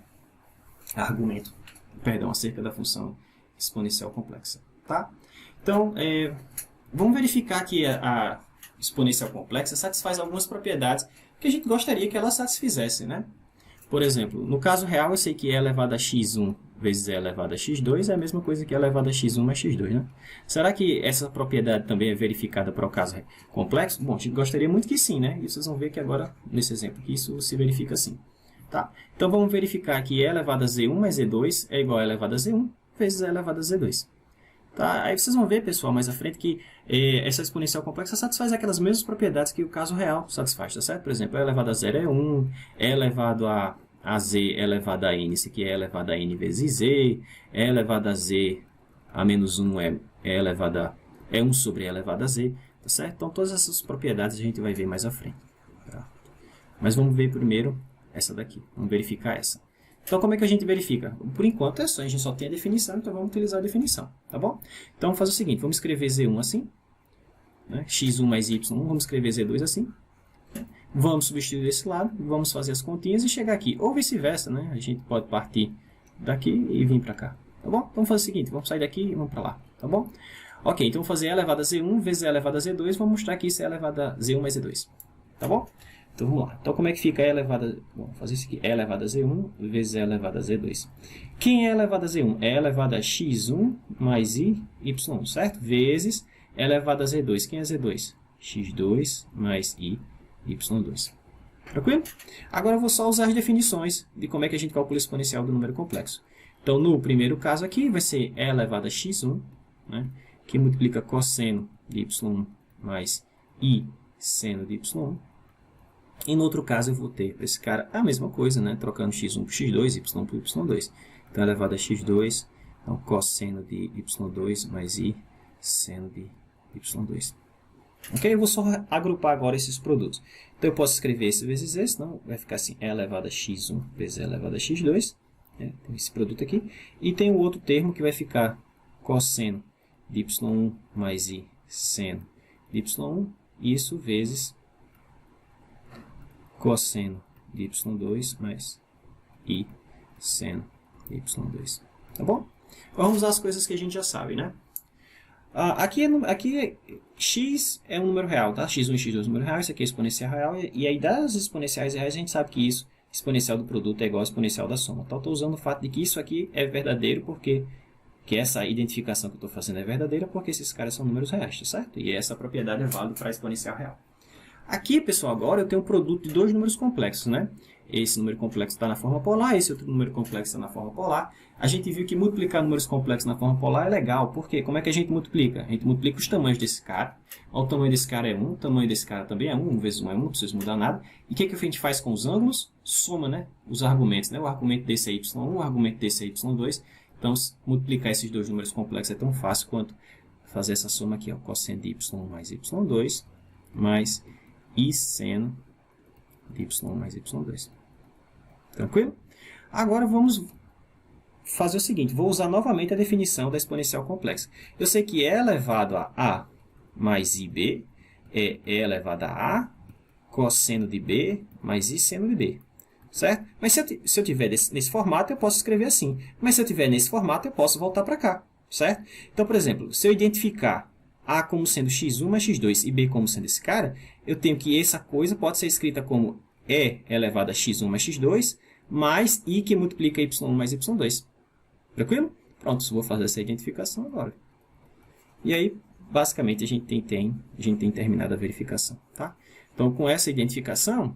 acerca da função exponencial complexa, tá? Então, vamos verificar que a exponencial complexa satisfaz algumas propriedades que a gente gostaria que ela satisfizesse, né? Por exemplo, no caso real, eu sei que e elevado a x1 vezes e elevado a x2 é a mesma coisa que e elevado a x1 mais x2, né? Será que essa propriedade também é verificada para o caso complexo? Bom, a gente gostaria muito que sim, né? E vocês vão ver que agora, nesse exemplo aqui, isso se verifica assim. Tá? Então, vamos verificar que e elevado a z1 mais z2 é igual a e elevado a z1 vezes e elevado a z2. Tá? Aí vocês vão ver, pessoal, mais à frente, que essa exponencial complexa satisfaz aquelas mesmas propriedades que o caso real satisfaz, tá certo? Por exemplo, e elevado a zero é 1, e elevado a z é elevado a n, isso aqui é elevado a n vezes z, e elevado a z a menos 1 é elevado a 1 sobre e elevado a z, tá certo? Então, todas essas propriedades a gente vai ver mais à frente. Tá? Mas vamos ver primeiro essa daqui, vamos verificar essa. Então, como é que a gente verifica? Por enquanto, a gente só tem a definição, então vamos utilizar a definição, tá bom? Então, vamos fazer o seguinte, vamos escrever z1 assim, né? x1 mais y1, vamos escrever z2 assim, né? Vamos substituir desse lado, vamos fazer as continhas e chegar aqui, ou vice-versa, né? A gente pode partir daqui e vir para cá, tá bom? Então, vamos fazer o seguinte, vamos sair daqui e vamos para lá, tá bom? Ok, então, vamos fazer e elevado a z1 vezes e elevado a z2, vamos mostrar que isso é elevado a z1 mais z2, tá bom? Então, vamos lá. Então, como é que fica e elevado a... Vamos fazer isso aqui. E elevado a z1 vezes e elevado a z2. Quem é elevado a z1? É elevado a x1 mais y, certo? Vezes e elevado a z2. Quem é z2? x2 mais y2. Tranquilo? Agora, eu vou só usar as definições de como é que a gente calcula o exponencial do número complexo. Então, no primeiro caso aqui, vai ser e elevado a x1, né? Que multiplica cosseno de y1 mais i seno de y1. E no outro caso eu vou ter para esse cara a mesma coisa, né? Trocando x1 por x2, y por y2. Então, elevado a x2, então, cosseno de y2 mais i seno de y2. Ok? Eu vou só agrupar agora esses produtos. Então, eu posso escrever esse vezes esse, não? Vai ficar assim, e elevado a x1 vezes e elevado a x2. Né? Tem esse produto aqui. E tem o outro termo que vai ficar cosseno de y1 mais i seno de y1. Isso vezes cosseno de y2 mais i seno de y2. Tá bom? Vamos usar as coisas que a gente já sabe, né? Aqui x é um número real, tá? x1 e x2 é um número real, isso aqui é exponencial real. E aí das exponenciais reais a gente sabe que isso, exponencial do produto é igual ao exponencial da soma. Então, estou usando o fato de que isso aqui é verdadeiro porque que essa identificação que eu estou fazendo é verdadeira porque esses caras são números reais, tá certo? E essa propriedade é válida para a exponencial real. Aqui, pessoal, agora eu tenho um produto de dois números complexos, né? Esse número complexo está na forma polar, esse outro número complexo está na forma polar. A gente viu que multiplicar números complexos na forma polar é legal, porque como é que a gente multiplica? A gente multiplica os tamanhos desse cara. O tamanho desse cara é 1, o tamanho desse cara também é 1, 1 vezes 1 é 1, não precisa mudar nada. E o que a gente faz com os ângulos? Soma, né? Os argumentos, né? O argumento desse é y1, o argumento desse é y2. Então, multiplicar esses dois números complexos é tão fácil quanto fazer essa soma aqui, ó, cosseno de y1 mais y2, mais i seno de y1 mais y2. Tranquilo? Agora vamos fazer o seguinte, vou usar novamente a definição da exponencial complexa. Eu sei que e elevado a mais ib é e elevado a a cosseno de b mais i seno de b. Certo? Mas se eu tiver nesse formato, eu posso escrever assim. Mas se eu tiver nesse formato, eu posso voltar para cá. Certo? Então, por exemplo, se eu identificar a como sendo x1 mais x2 e b como sendo esse cara, eu tenho que essa coisa pode ser escrita como e elevado a x1 mais x2 mais i que multiplica y1 mais y2. Tranquilo? Pronto, vou fazer essa identificação agora. E aí, basicamente, a gente tem terminado a verificação. Tá? Então, com essa identificação,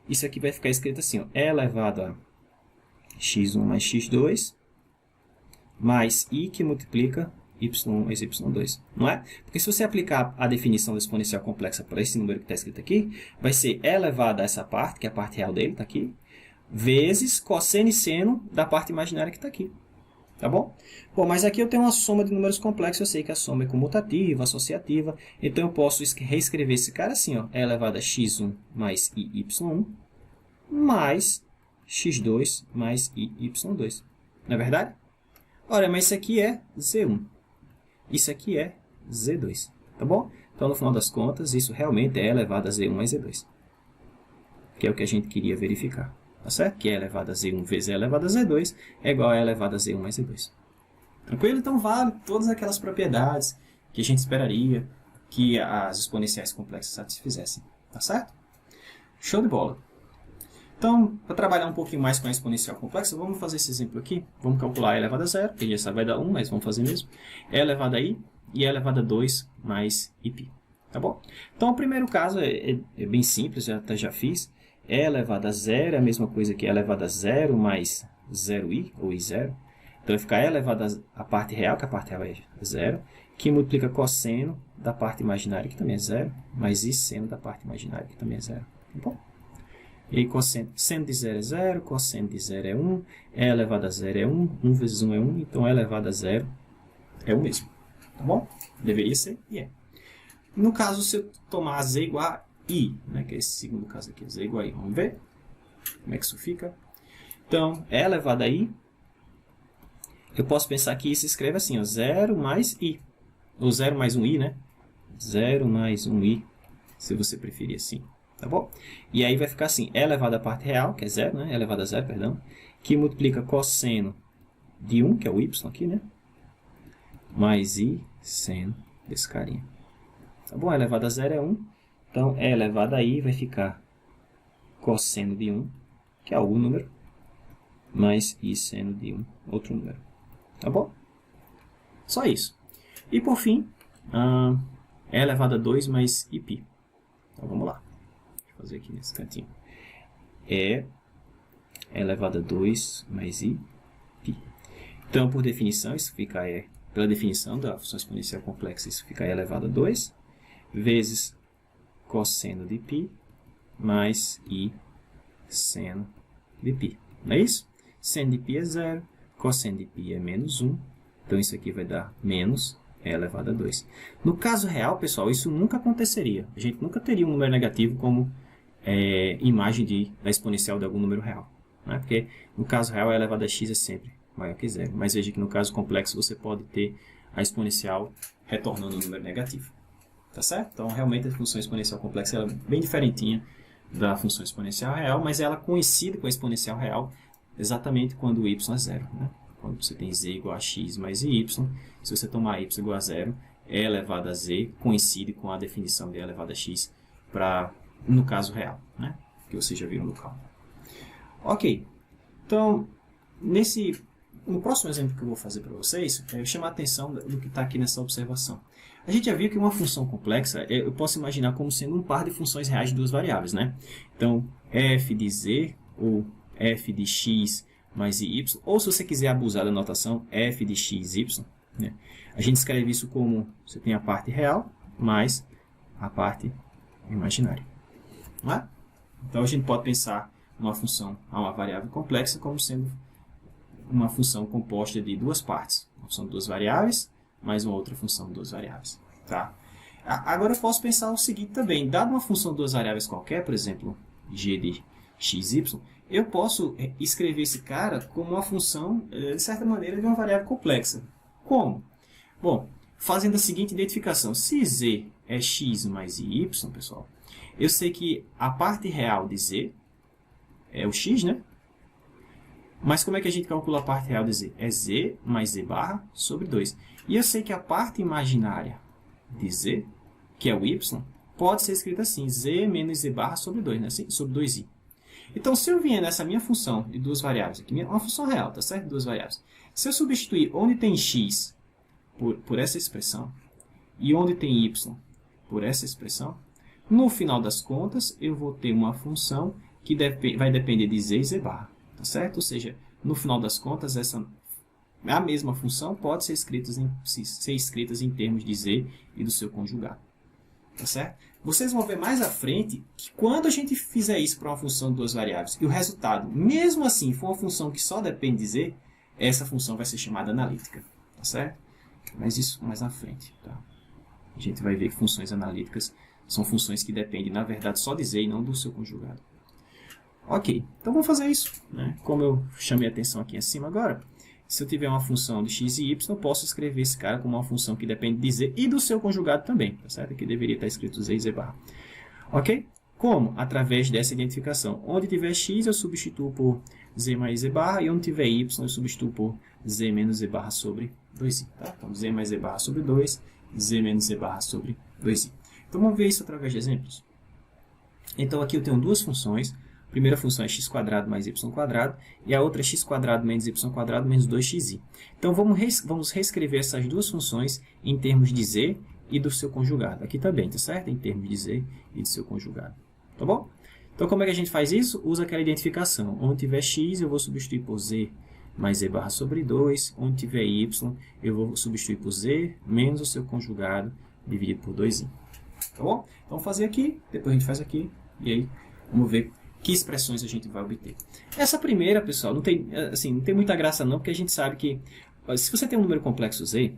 isso aqui vai ficar escrito assim, ó, e elevado a x1 mais x2 mais i que multiplica y1 mais y2, não é? Porque se você aplicar a definição da exponencial complexa para esse número que está escrito aqui, vai ser e elevado a essa parte, que é a parte real dele, está aqui, vezes cosseno e seno da parte imaginária que está aqui. Tá bom? Bom, mas aqui eu tenho uma soma de números complexos, eu sei que a soma é comutativa, associativa, então eu posso reescrever esse cara assim, ó, e elevado a x1 mais y1 mais x2 mais y2. Não é verdade? Ora, mas isso aqui é Z1. Isso aqui é Z2. Tá bom? Então, no final das contas, isso realmente é elevado a Z1 mais Z2. Que é o que a gente queria verificar. Tá certo? Que é elevado a Z1 vezes E elevado a Z2 é igual a E elevado a Z1 mais Z2. Tranquilo? Então, vale todas aquelas propriedades que a gente esperaria que as exponenciais complexas satisfizessem. Tá certo? Show de bola. Então, para trabalhar um pouquinho mais com a exponencial complexa, vamos fazer esse exemplo aqui. Vamos calcular E elevado a 0, que já sabe vai dar 1, mas vamos fazer mesmo. E elevado a I e E elevado a 2 mais Iπ. Tá bom? Então, o primeiro caso é bem simples, já fiz. E elevado a 0 é a mesma coisa que E elevado a 0 mais 0i, ou I0. Então, vai ficar E elevado a parte real, que a parte real é 0, que multiplica cosseno da parte imaginária, que também é 0, mais I seno da parte imaginária, que também é 0. Tá bom? E aí, seno de 0 é 0, cosseno de 0 é 1, E elevado a 0 é 1, 1 vezes 1 é 1, então E elevado a 0 é o mesmo. Tá bom? Deveria ser e é. No caso, se eu tomar Z igual a I, né, que é esse segundo caso aqui, Z igual a I, vamos ver como é que isso fica. Então, E elevado a I, eu posso pensar que isso escreve assim, ó, 0 mais I, ou 0 mais 1I, né? 0 mais 1I, se você preferir assim. Tá bom? E aí vai ficar assim, E elevado à parte real, que é 0, né? E elevado a 0, perdão, que multiplica cosseno de 1, que é o y aqui, né? Mais I seno desse carinha. Tá bom? E elevado a 0 é 1, então E elevado a I vai ficar cosseno de 1, que é algum número, mais I seno de 1, outro número. Tá bom? Só isso. E por fim, E elevado a 2 mais Iπ. Então vamos lá. Fazer aqui nesse cantinho. E elevado a 2 mais I π. Então, por definição, isso fica pela definição da função exponencial complexa, isso fica E elevado a 2 vezes cosseno de π mais I seno de π. Não é isso? Seno de π é 0, cosseno de π é menos 1. Então, isso aqui vai dar menos E elevado a 2. No caso real, pessoal, isso nunca aconteceria. A gente nunca teria um número negativo como imagem da exponencial de algum número real. Né? Porque no caso real, E elevado a x é sempre maior que 0. Mas veja que no caso complexo, você pode ter a exponencial retornando um número negativo. Tá certo? Então, realmente, a função exponencial complexa ela é bem diferentinha da função exponencial real, mas ela coincide com a exponencial real exatamente quando o y é 0. Né? Quando você tem z igual a x mais y, se você tomar y igual a 0, E elevado a z coincide com a definição de E elevado a x no caso real, né? Que vocês já viram no cálculo. Ok, então, no próximo exemplo que eu vou fazer para vocês, eu chamar a atenção do que está aqui nessa observação. A gente já viu que uma função complexa, eu posso imaginar como sendo um par de funções reais de duas variáveis, né? Então, f de z, ou f de x mais y, ou se você quiser abusar da notação, f de x, y, né? A gente escreve isso como, você tem a parte real, mais a parte imaginária. Não é? Então, a gente pode pensar uma função a uma variável complexa como sendo uma função composta de duas partes. Uma função de duas variáveis, mais uma outra função de duas variáveis. Tá? Agora, eu posso pensar o seguinte também. Dado uma função de duas variáveis qualquer, por exemplo, g de x, y, eu posso escrever esse cara como uma função, de certa maneira, de uma variável complexa. Como? Bom, fazendo a seguinte identificação. Se z é x mais y, pessoal, eu sei que a parte real de z é o x, né? Mas como é que a gente calcula a parte real de z? É z mais z barra sobre 2. E eu sei que a parte imaginária de z, que é o y, pode ser escrita assim, z menos z barra sobre 2, né? Sobre 2i. Então, se eu vier nessa minha função de duas variáveis, aqui, uma função real, tá certo? Duas variáveis. Se eu substituir onde tem x por essa expressão e onde tem y por essa expressão, no final das contas, eu vou ter uma função que vai depender de z e z barra, tá certo? Ou seja, no final das contas, a mesma função pode ser escrita em termos de z e do seu conjugado, tá certo? Vocês vão ver mais à frente que quando a gente fizer isso para uma função de duas variáveis e o resultado, mesmo assim, for uma função que só depende de z, essa função vai ser chamada analítica, tá certo? Mas isso mais à frente, tá? A gente vai ver que funções analíticas são funções que dependem, na verdade, só de z e não do seu conjugado. Ok, então vamos fazer isso, né? Como eu chamei a atenção aqui acima agora, se eu tiver uma função de x e y, eu posso escrever esse cara como uma função que depende de z e do seu conjugado também, tá certo? Aqui deveria estar escrito z e z barra. Ok? Como? Através dessa identificação. Onde tiver x, eu substituo por z mais z barra, e onde tiver y, eu substituo por z menos z barra sobre 2i. Tá? Então, z mais z barra sobre 2, z menos z barra sobre 2i. Então, vamos ver isso através de exemplos. Então, aqui eu tenho duas funções. A primeira função é x² mais y², e a outra é x² menos y² menos 2xi. Então, vamos reescrever essas duas funções em termos de z e do seu conjugado. Aqui também, tá certo? Em termos de z e do seu conjugado. Tá bom? Então, como é que a gente faz isso? Usa aquela identificação. Onde tiver x, eu vou substituir por z mais z barra sobre 2. Onde tiver y, eu vou substituir por z menos o seu conjugado dividido por 2i. Tá bom? Então, vamos fazer aqui, depois a gente faz aqui, e aí vamos ver que expressões a gente vai obter. Essa primeira, pessoal, não tem muita graça não, porque a gente sabe que se você tem um número complexo z,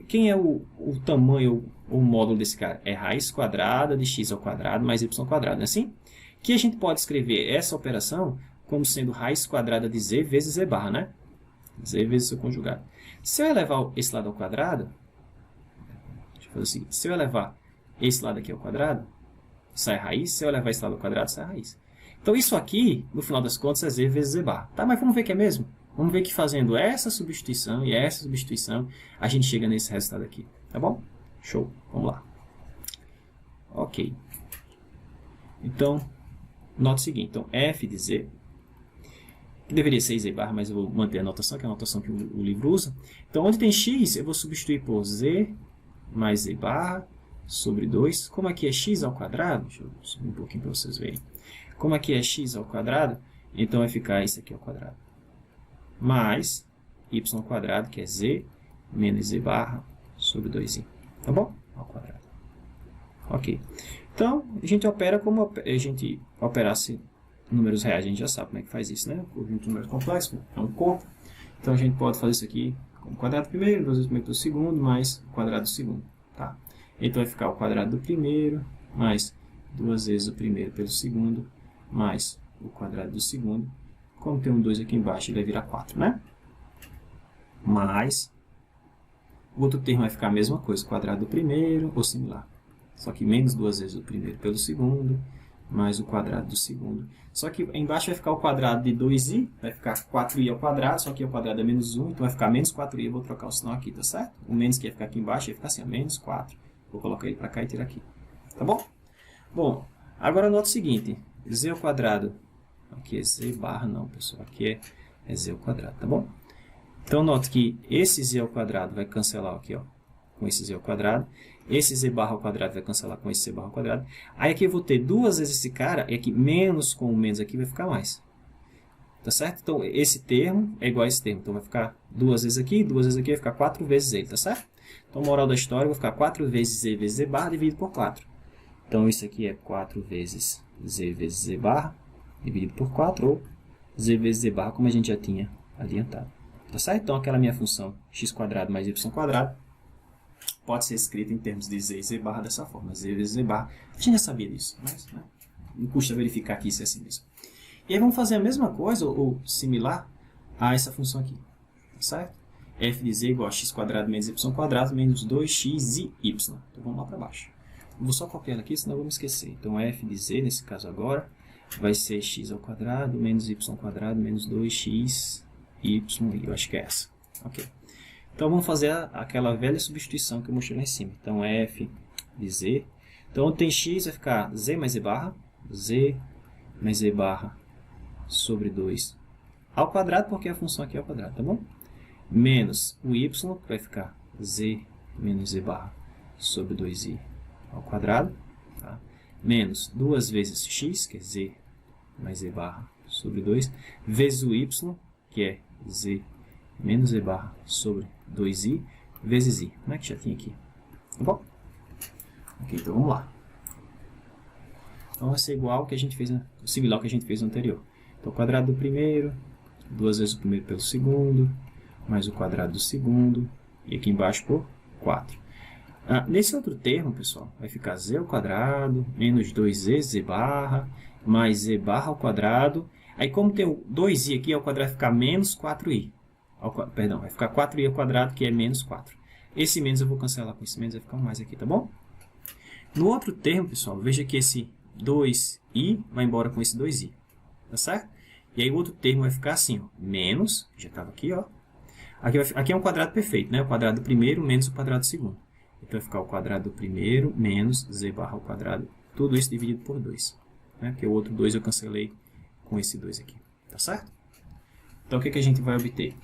quem é o tamanho, o módulo desse cara? É raiz quadrada de x ao quadrado mais y ao quadrado, não é assim? Que a gente pode escrever essa operação como sendo raiz quadrada de z vezes z barra, né? Z vezes seu conjugado. Se eu elevar esse lado ao quadrado, deixa eu fazer o seguinte, se eu elevar esse lado aqui ao quadrado, sai raiz, se eu elevar esse lado ao quadrado, sai raiz. Então isso aqui, no final das contas, é z vezes z barra. Tá, mas vamos ver que é mesmo? Vamos ver que fazendo essa substituição e essa substituição, a gente chega nesse resultado aqui. Tá bom? Show. Vamos lá. Ok. Então, nota o seguinte. Então, f de z, que deveria ser z barra, mas eu vou manter a notação, que é a notação que o livro usa. Então, onde tem x, eu vou substituir por z mais z barra sobre 2. Como aqui é x ao quadrado, deixa eu subir um pouquinho para vocês verem. Como aqui é x ao quadrado, então vai ficar isso aqui ao quadrado. Mais y², que é z menos z barra sobre 2i. Tá bom? Ao quadrado. Ok. Então, a gente opera como a gente operasse números reais. A gente já sabe como é que faz isso, né? O conjunto de números complexos é um corpo. Então, a gente pode fazer isso aqui como quadrado do primeiro, 2 vezes o primeiro pelo segundo, mais o quadrado do segundo. Tá? Então, vai ficar o quadrado do primeiro, mais 2 vezes o primeiro pelo segundo, mais o quadrado do segundo. Como tem um 2 aqui embaixo, ele vai virar 4, né? Mais, o outro termo vai ficar a mesma coisa, quadrado do primeiro, ou similar. Só que menos 2 vezes o primeiro pelo segundo, mais o quadrado do segundo. Só que embaixo vai ficar o quadrado de 2i, vai ficar 4i ao quadrado, só que ao quadrado é menos 1, então vai ficar menos 4i, eu vou trocar o sinal aqui, tá certo? O menos que ia ficar aqui embaixo ia ficar assim, ó, menos 4. Vou colocar ele para cá e tirar aqui. Tá bom? Bom, agora nota o seguinte, z ao quadrado. Aqui é z barra, não, pessoal. Aqui é z ao quadrado, tá bom? Então, note que esse z ao quadrado vai cancelar aqui, ó, com esse z ao quadrado. Esse z barra ao quadrado vai cancelar com esse z barra ao quadrado. Aí aqui eu vou ter duas vezes esse cara, e aqui menos com o menos aqui vai ficar mais. Tá certo? Então, esse termo é igual a esse termo. Então, vai ficar duas vezes aqui, vai ficar 4 vezes ele, tá certo? Então, moral da história, vai ficar 4 vezes z barra dividido por 4. Então, isso aqui é 4 vezes z barra dividido por 4, ou z vezes z barra, como a gente já tinha adiantado. Tá certo? Então, aquela minha função x² mais y² pode ser escrita em termos de z e z barra dessa forma. Z vezes z barra. A gente já sabia disso, mas né, não custa verificar aqui se é assim mesmo. E aí vamos fazer a mesma coisa, ou similar, a essa função aqui. Tá certo? f de z igual a x² menos y² menos 2x e y. Então, vamos lá para baixo. Vou só copiar aqui, senão eu vou me esquecer. Então, f de z, nesse caso agora, vai ser x ao quadrado menos y² menos 2x y. Eu acho que é essa. Ok. Então, vamos fazer aquela velha substituição que eu mostrei lá em cima. Então, f de z. Então, onde tem x, vai ficar z mais z barra sobre 2 ao quadrado, porque a função aqui é ao quadrado, tá bom? Menos o y, que vai ficar z menos z barra sobre 2i ao quadrado. Tá? Menos 2 vezes x, que é z mais z barra sobre 2, vezes o y, que é z menos z barra sobre 2i, vezes i. Como é que já tinha aqui? Tá bom? Ok, então vamos lá. Então vai ser igual ao que a gente fez, similar ao que a gente fez no anterior. Então, o quadrado do primeiro, 2 vezes o primeiro pelo segundo, mais o quadrado do segundo, e aqui embaixo por 4. Nesse outro termo, pessoal, vai ficar z ao quadrado, menos 2z, z barra, mais z barra ao quadrado. Aí, como tem o 2i aqui, ao quadrado vai ficar menos 4i. perdão, vai ficar 4i ao quadrado, que é menos 4. Esse menos eu vou cancelar com esse menos, vai ficar um mais aqui, tá bom? No outro termo, pessoal, veja que esse 2i vai embora com esse 2i, tá certo? E aí o outro termo vai ficar assim, ó, menos, já estava aqui, ó. Aqui é um quadrado perfeito, né? O quadrado do primeiro menos o quadrado do segundo. Então vai ficar o quadrado do primeiro menos z barra ao quadrado, tudo isso dividido por 2. Né? Porque o outro 2 eu cancelei com esse 2 aqui, tá certo? Então o que a gente vai obter?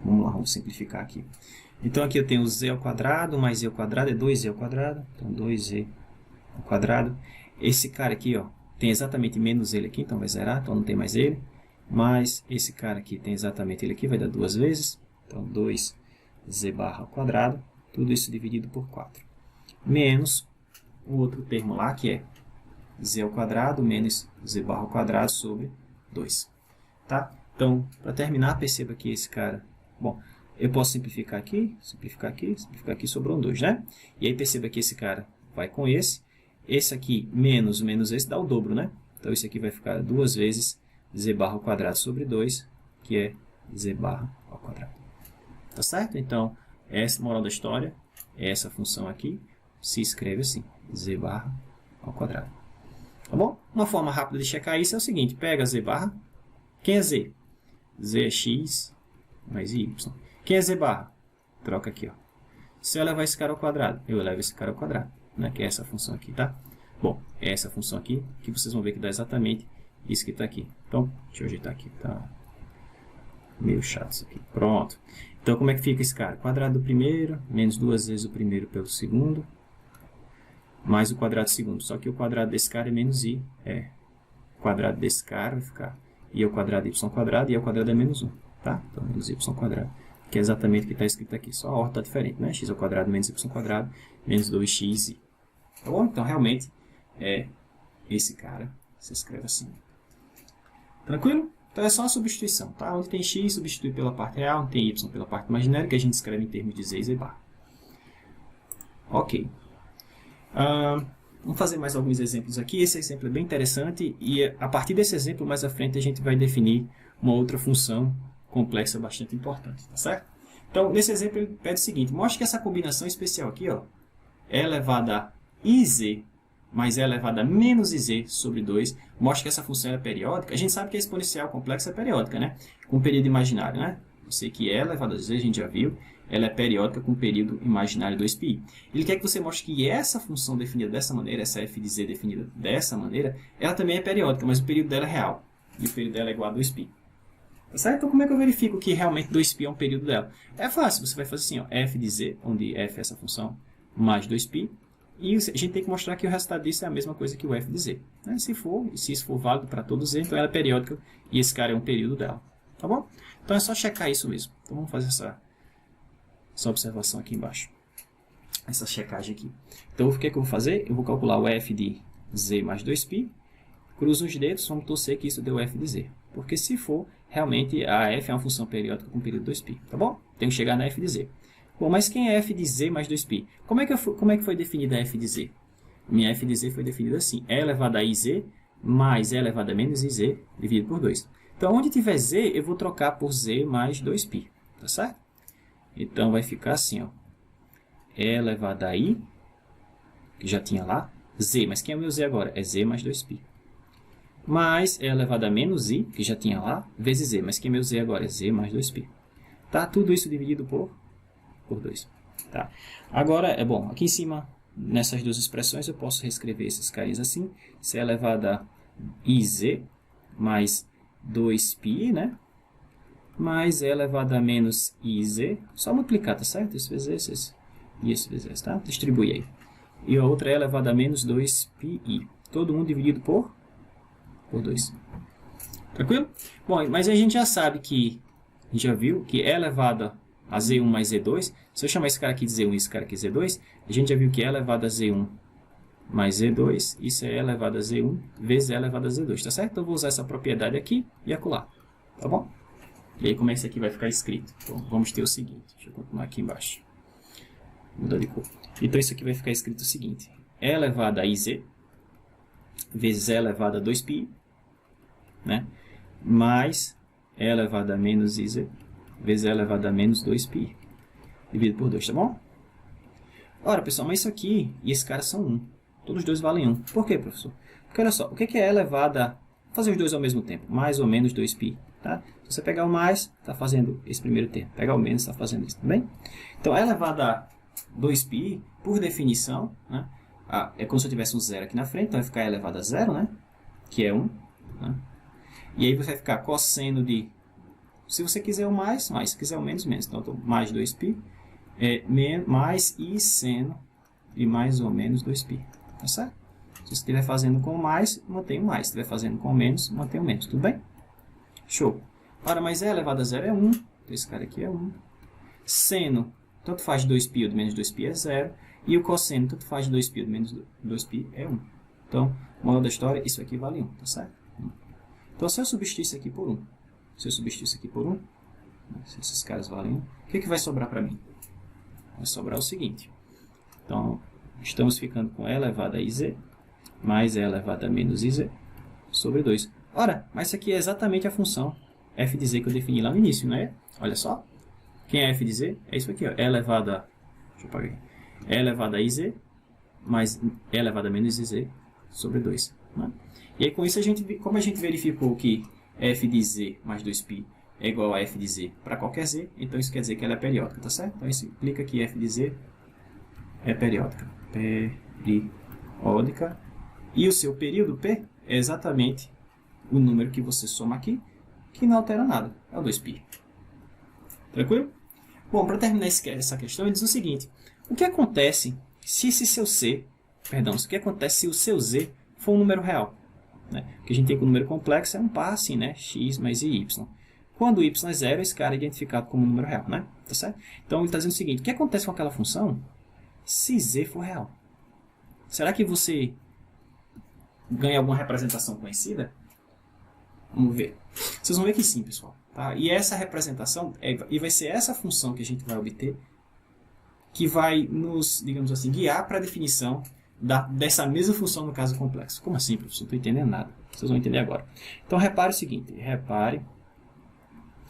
Vamos lá, vamos simplificar aqui. Então aqui eu tenho z ao quadrado mais z ao quadrado, é 2z ao quadrado. Então 2z ao quadrado. Esse cara aqui, ó, tem exatamente menos ele aqui, então vai zerar, então não tem mais ele. Mais esse cara aqui tem exatamente ele aqui, vai dar 2 vezes. Então 2z barra ao quadrado, tudo isso dividido por 4. Menos o outro termo lá, que é z ao quadrado menos z barra ao quadrado sobre 2. Tá? Então, para terminar, perceba que esse cara... Bom, eu posso simplificar aqui, sobrou um 2, né? E aí perceba que esse cara vai com esse. Esse aqui, menos esse, dá o dobro, né? Então, isso aqui vai ficar 2 vezes z barra ao quadrado sobre 2, que é z barra ao quadrado. Tá certo? Então, essa moral da história, essa função aqui, se escreve assim, z barra ao quadrado. Tá bom? Uma forma rápida de checar isso é o seguinte, pega z barra, quem é z? Z é x mais y. Quem é z barra? Troca aqui, ó. Se eu levar esse cara ao quadrado, eu levo esse cara ao quadrado, né? Que é essa função aqui, tá? Bom, é essa função aqui, que vocês vão ver que dá exatamente isso que está aqui. Então, deixa eu ajeitar aqui, tá meio chato isso aqui. Pronto. Então, como é que fica esse cara? Quadrado do primeiro, menos 2 vezes o primeiro pelo segundo, mais o quadrado do segundo. Só que o quadrado desse cara é menos i. O quadrado desse cara vai ficar i ao quadrado, y ao quadrado, e ao quadrado é menos 1. Tá? Então, menos y ao quadrado. Que é exatamente o que está escrito aqui. Só a ordem está diferente, né? X ao quadrado menos y ao quadrado, menos 2xi. Tá bom? Então, realmente, é esse cara. Se escreve assim. Tranquilo? Então, é só uma substituição, tá? Onde tem x, substitui pela parte real. Onde tem y, pela parte imaginária, que a gente escreve em termos de z e z barra. Ok. Vamos fazer mais alguns exemplos aqui. Esse exemplo é bem interessante e a partir desse exemplo, mais à frente, a gente vai definir uma outra função complexa bastante importante, tá certo? Então, nesse exemplo, ele pede o seguinte, mostre que essa combinação especial aqui, ó, é elevada a iz mais é elevada a menos iz sobre 2, mostra que essa função é periódica. A gente sabe que a exponencial complexa é periódica, né? Com período imaginário, né? Eu sei que é elevada a z, a gente já viu, ela é periódica com período imaginário 2π. Ele quer que você mostre que essa função definida dessa maneira, essa f de z definida dessa maneira, ela também é periódica, mas o período dela é real. E o período dela é igual a 2π. Tá certo? Então, como é que eu verifico que realmente 2π é um período dela? É fácil, você vai fazer assim, ó, f de z, onde f é essa função, mais 2π, e a gente tem que mostrar que o resultado disso é a mesma coisa que o f de z. Né? Se isso for válido para todo z, então ela é periódica e esse cara é um período dela. Tá bom? Então é só checar isso mesmo. Então vamos fazer essa observação aqui embaixo. Essa checagem aqui. Então o que é que eu vou fazer? Eu vou calcular o f de z mais 2π, cruzo os dedos, vamos torcer que isso deu f de z. Porque se for, realmente a f é uma função periódica com período 2π. Tá bom? Tenho que chegar na f de z. Bom, mas quem é f de z mais 2π? Como é que foi definida a f de z? Minha f de z foi definida assim. E elevado a iz mais e elevado a menos iz dividido por 2. Então, onde tiver z, eu vou trocar por z mais 2π. Tá certo? Então, vai ficar assim, ó. E elevado a i, que já tinha lá, z. Mas quem é o meu z agora? É z mais 2π. Mais e elevado a menos i, que já tinha lá, vezes z. Mas quem é meu z agora? É z mais 2π. Tá? Tudo isso dividido por 2. Tá? Agora, bom, aqui em cima, nessas duas expressões, eu posso reescrever esses carinhas assim. C elevado a iz mais 2π, né? Mais E elevado a menos iz. Só multiplicar, tá certo? Esse vezes esse e esse vezes esse, tá? Distribui aí. E a outra é elevado a menos 2πi. Todo mundo dividido por 2. Tranquilo? Bom, mas a gente já sabe que, a gente já viu que E elevado a z1 mais z2, se eu chamar esse cara aqui de z1 e esse cara aqui de z2, a gente já viu que E elevado a z1 mais z2, isso é E elevado a z1 vezes E elevado a z2, tá certo? Então eu vou usar essa propriedade aqui e acolá, tá bom? E aí como é que isso aqui vai ficar escrito? Então vamos ter o seguinte, deixa eu continuar aqui embaixo, muda de cor. Então isso aqui vai ficar escrito o seguinte, E elevado a iz vezes E elevado a 2π, né? Mais E elevado a menos iz vezes e elevado a menos 2π, dividido por 2, tá bom? Ora, pessoal, mas isso aqui e esse cara são 1. Todos os dois valem 1. Por quê, professor? Porque olha só, o que é elevado a... fazer os dois ao mesmo tempo, mais ou menos 2π, tá? Se você pegar o mais, está fazendo esse primeiro termo. Pegar o menos, está fazendo isso também. Então, elevado a 2π, por definição, né? É como se eu tivesse um zero aqui na frente, então vai ficar elevado a zero, né? Que é 1. Né? E aí você vai ficar cosseno de... Se você quiser o mais, mais. Se quiser o menos, menos. Então, mais 2π. Mais e seno de mais ou menos 2π. Tá certo? Se você estiver fazendo com mais, mantém o mais. Se estiver fazendo com menos, mantém o menos. Tudo bem? Show. Ora, mas e elevado a zero é 1. Então, esse cara aqui é 1. Seno, tanto faz de 2π ou de menos 2π é 0. E o cosseno, tanto faz de 2π ou de menos 2π é 1. Então, moral da história, isso aqui vale 1. Tá certo? Então, se eu substituir isso aqui por 1, se eu substituir isso aqui por 1, se esses caras valem 1, o que vai sobrar para mim? Vai sobrar o seguinte. Então, estamos ficando com e elevado a iz mais e elevado a menos iz sobre 2. Ora, mas isso aqui é exatamente a função f de z que eu defini lá no início, não é? Olha só. Quem é f de z? É isso aqui, ó. E elevado a... Deixa eu apagar aqui. E elevado a iz mais e elevado a menos iz sobre 2. Né? E aí, com isso, como a gente verificou que f de z mais 2π é igual a f de z para qualquer z, então isso quer dizer que ela é periódica, tá certo? Então isso implica que f de z é periódica. Periódica. E o seu período p é exatamente o número que você soma aqui, que não altera nada, é o 2π. Tranquilo? Bom, para terminar essa questão, ele diz o seguinte: o que acontece se esse seu c, o que acontece se o seu z for um número real? Né? Porque a gente tem que o número complexo é um par assim, né? X mais y. Quando y é zero, esse cara é identificado como um número real, né? Tá certo? Então ele está dizendo o seguinte: o que acontece com aquela função se z for real? Será que você ganha alguma representação conhecida? Vamos ver. Vocês vão ver que sim, pessoal. Tá? E essa representação, e vai ser essa função que a gente vai obter, que vai nos, digamos assim, guiar para a definição dessa mesma função no caso complexo. Como assim, professor? Não estou entendendo nada. Vocês vão entender agora. Então, repare o seguinte. Repare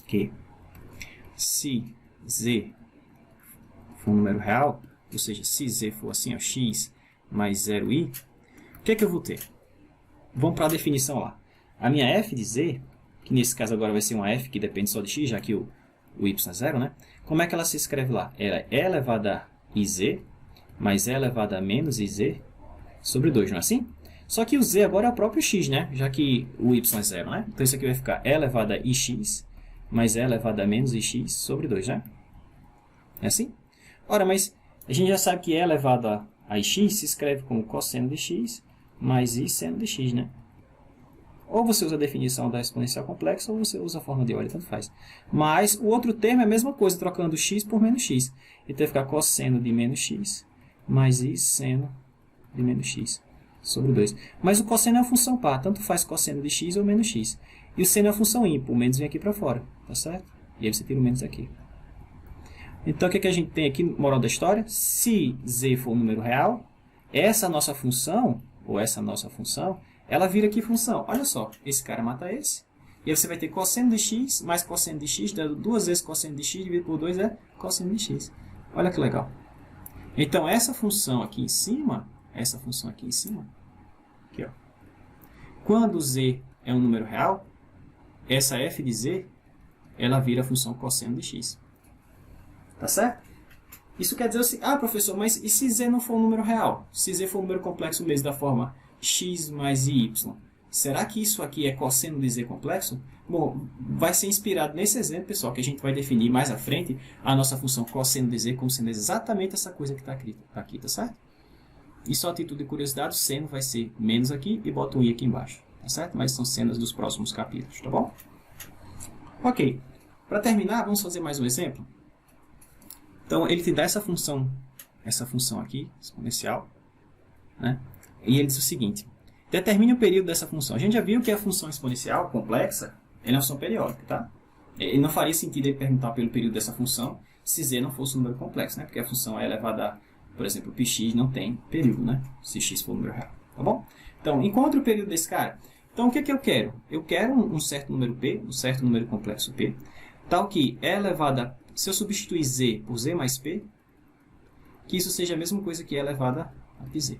que se z for um número real, ou seja, se z for assim, ó, x mais 0i, o que é que eu vou ter? Vamos para a definição lá. A minha f de z, que nesse caso agora vai ser uma f que depende só de x, já que o y é zero, né? Como é que ela se escreve lá? Ela é e elevada a iz mais e elevada a menos iz sobre 2, não é assim? Só que o z agora é o próprio x, né? Já que o y é zero, né? Então isso aqui vai ficar e elevado a ix mais e elevado a menos ix sobre 2, né? É assim? Ora, mas a gente já sabe que e elevado a ix se escreve como cosseno de x mais i seno de x, né? Ou você usa a definição da exponencial complexa, ou você usa a forma de Euler, tanto faz. Mas o outro termo é a mesma coisa, trocando x por menos x. Então vai ficar cosseno de menos x mais i seno de menos x sobre 2. Mas o cosseno é uma função par, tanto faz cosseno de x ou menos x. E o seno é uma função ímpar, o menos vem aqui para fora, tá certo? E aí você tira o menos aqui. Então o que a gente tem aqui, moral da história? Se z for um número real, essa nossa função, ou essa nossa função, ela vira que função? Olha só, esse cara mata esse. E aí você vai ter cosseno de x mais cosseno de x, dando 2 vezes cosseno de x dividido por 2 é cosseno de x. Olha que legal. Então, essa função aqui em cima, aqui, ó, quando z é um número real, essa f de z, ela vira a função cosseno de x. Tá certo? Isso quer dizer assim, professor, mas e se z não for um número real? Se z for um número complexo mesmo da forma x mais y. Será que isso aqui é cosseno de z complexo? Bom, vai ser inspirado nesse exemplo, pessoal, que a gente vai definir mais à frente a nossa função cosseno de z como sendo exatamente essa coisa que está aqui, tá certo? E só a título de curiosidade, o seno vai ser menos aqui e bota um i aqui embaixo, tá certo? Mas são cenas dos próximos capítulos, tá bom? Ok, para terminar, vamos fazer mais um exemplo. Então, ele te dá essa função aqui, exponencial, né? E ele diz o seguinte: determine o período dessa função. A gente já viu que a função exponencial complexa é uma função periódica, tá? E não faria sentido ele perguntar pelo período dessa função se z não fosse um número complexo, né? Porque a função é elevada a, por exemplo, πx não tem período, né? Se x for um número real, tá bom? Então, encontre o período desse cara. Então, o que eu quero? Eu quero um certo número p, um certo número complexo p, tal que E elevado a... Se eu substituir Z por Z mais P, que isso seja a mesma coisa que E elevado a πz.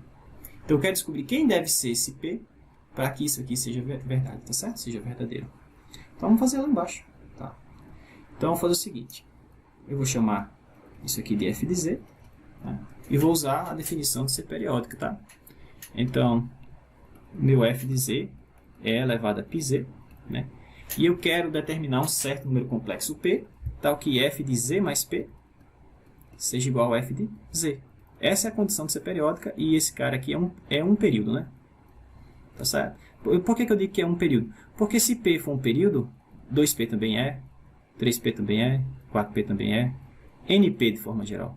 Então, eu quero descobrir quem deve ser esse P para que isso aqui seja verdade, tá certo? Seja verdadeiro. Então, vamos fazer lá embaixo. Tá? Então, eu vou fazer o seguinte. Eu vou chamar isso aqui de f de z, tá? E vou usar a definição de ser periódica, tá? Então, meu f de z é elevado a πz, né? E eu quero determinar um certo número complexo p, tal que f de z mais p seja igual a f de z. Essa é a condição de ser periódica e esse cara aqui é um período, né? Tá certo? Por que eu digo que é um período? Porque se p for um período, 2p também é, 3p também é, 4p também é, np de forma geral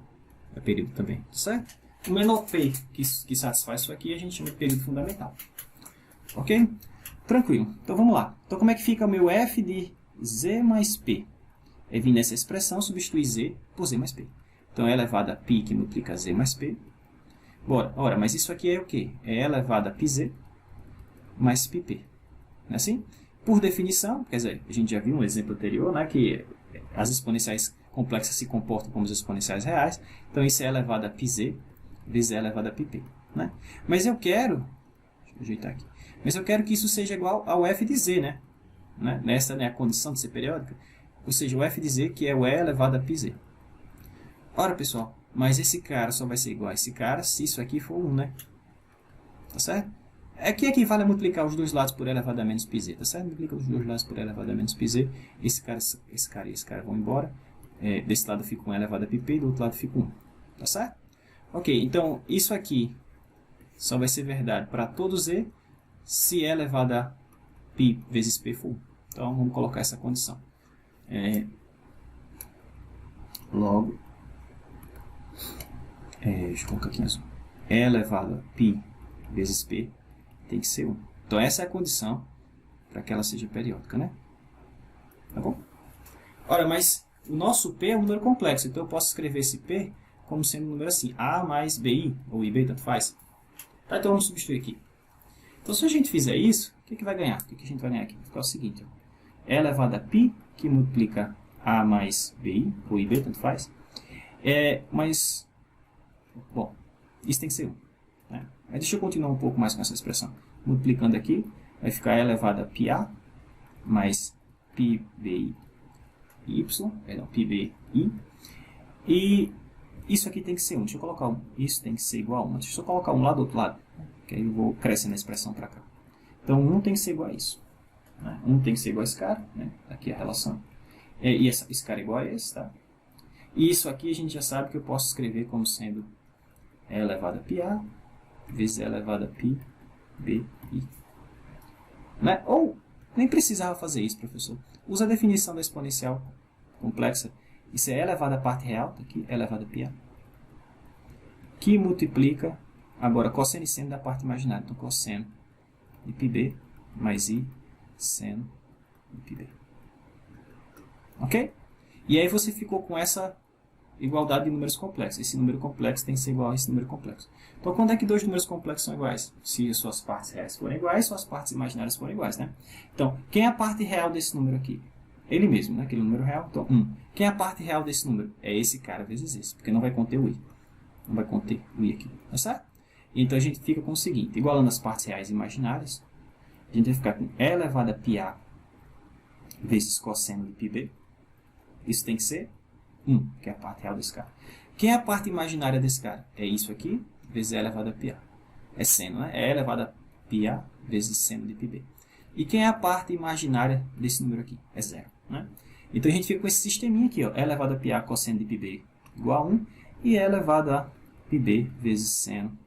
é período também, tá certo? O menor p que satisfaz isso aqui a gente chama de período fundamental. Ok? Tranquilo. Então vamos lá. Então como é que fica o meu f de z mais p? É vir nessa expressão, substituir z por z mais p. Então é elevado a π que multiplica z mais p. Bora. Ora, mas isso aqui é o quê? É elevado a πz mais πp. Não é assim? Por definição, quer dizer, a gente já viu um exemplo anterior, né, que as exponenciais complexas se comportam como as exponenciais reais. Então isso é elevado a πz vezes e elevado a πp. Né? Mas eu quero... Deixa eu ajeitar aqui. Mas eu quero que isso seja igual ao f de z, né? Nessa é a condição de ser periódica. Ou seja, o f de z que é o e elevado a πz. Ora, pessoal, mas esse cara só vai ser igual a esse cara se isso aqui for 1, né? Tá certo? Aqui equivale a multiplicar os dois lados por e elevado a menos πz, tá certo? Multiplica os dois lados por e elevado a menos πz. Esse cara e esse cara vão embora. Desse lado fica 1 elevado a πp e do outro lado fica 1. Tá certo? Ok, então isso aqui só vai ser verdade para todo z se e elevado a π vezes p for 1. Então vamos colocar essa condição. Logo, deixa eu colocar aqui em azul. E elevado a π vezes p tem que ser 1. Então essa é a condição para que ela seja periódica, né? Tá bom? Ora, mas o nosso p é um número complexo, então eu posso escrever esse p como sendo um número assim, a mais bi, ou ib, tanto faz. Tá, então vamos substituir aqui. Então se a gente fizer isso, o que vai ganhar? O que a gente vai ganhar aqui? Vai ficar o seguinte, ó. E elevado a π, que multiplica a mais bi, ou ib, tanto faz. Mas, bom, isso tem que ser 1. Né? Mas deixa eu continuar um pouco mais com essa expressão. Multiplicando aqui, vai ficar e elevado a πa mais πbi, πbi. E isso aqui tem que ser 1. Deixa eu colocar 1. Isso tem que ser igual a 1. Deixa eu só colocar um lado do outro lado. Que aí eu vou crescendo a expressão para cá. Então 1 tem que ser igual a isso. Né? 1 tem que ser igual a esse cara. Né? Aqui é a relação. E esse cara é igual a esse. Tá? E isso aqui a gente já sabe que eu posso escrever como sendo e elevado a πa vezes e elevado a πbi. Né? Ou, nem precisava fazer isso, professor. Usa a definição da exponencial complexa. Isso é e elevado a parte real, aqui, e elevado a π, que multiplica, agora, cosseno e seno da parte imaginária. Então, cosseno de πb mais i seno de πb. Ok? E aí você ficou com essa igualdade de números complexos. Esse número complexo tem que ser igual a esse número complexo. Então, quando é que dois números complexos são iguais? Se as suas partes reais forem iguais, suas partes imaginárias forem iguais, né? Então, quem é a parte real desse número aqui? Ele mesmo, né? Aquele número real. Então, 1. Quem é a parte real desse número? É esse cara vezes esse, porque não vai conter o i. Não vai conter o i aqui, tá certo? Então, a gente fica com o seguinte, igualando as partes reais e imaginárias, a gente vai ficar com e elevado a πa vezes cosseno de πb. Isso tem que ser 1, que é a parte real desse cara. Quem é a parte imaginária desse cara? É isso aqui, vezes e elevado a π. É seno, né? É elevado a π vezes seno de πb. E quem é a parte imaginária desse número aqui? É 0. Né? Então a gente fica com esse sisteminha aqui, ó. E elevado a π cosseno de πb igual a 1. E E elevado a πb vezes seno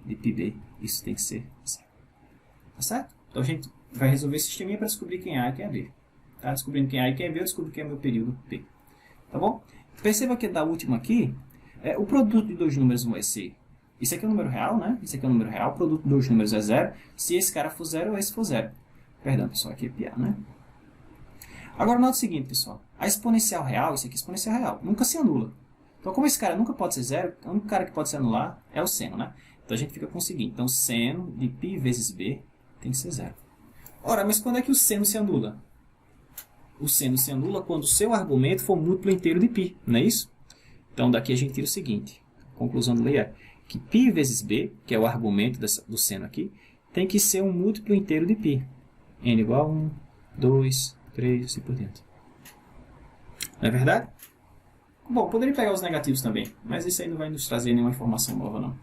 de πb. Isso tem que ser 0. Tá certo? Então a gente vai resolver esse sisteminha para descobrir quem é A e quem é B. Tá? Descobrindo quem é A e quem é B, eu descubro quem é meu período P. Tá bom? Perceba que da última aqui, o produto de dois números vai ser... Isso aqui é um número real, né? Isso aqui é um número real. O produto de dois números é 0. Se esse cara for 0 ou esse for 0. Perdão, pessoal, aqui é πa, né? Agora, nota o seguinte, pessoal. A exponencial real, isso aqui é exponencial real, nunca se anula. Então, como esse cara nunca pode ser 0, o único cara que pode se anular é o seno, né? Então, a gente fica com o seguinte. Então, seno de π vezes b tem que ser 0. Ora, mas quando é que o seno se anula? o seno se anula quando o seu argumento for múltiplo inteiro de π, não é isso? Então, daqui a gente tira o seguinte, a conclusão do lei é que π vezes b, que é o argumento do seno aqui, tem que ser um múltiplo inteiro de π. N igual a 1, 2, 3, assim por diante. Não é verdade? Bom, poderia pegar os negativos também, mas isso aí não vai nos trazer nenhuma informação nova, não.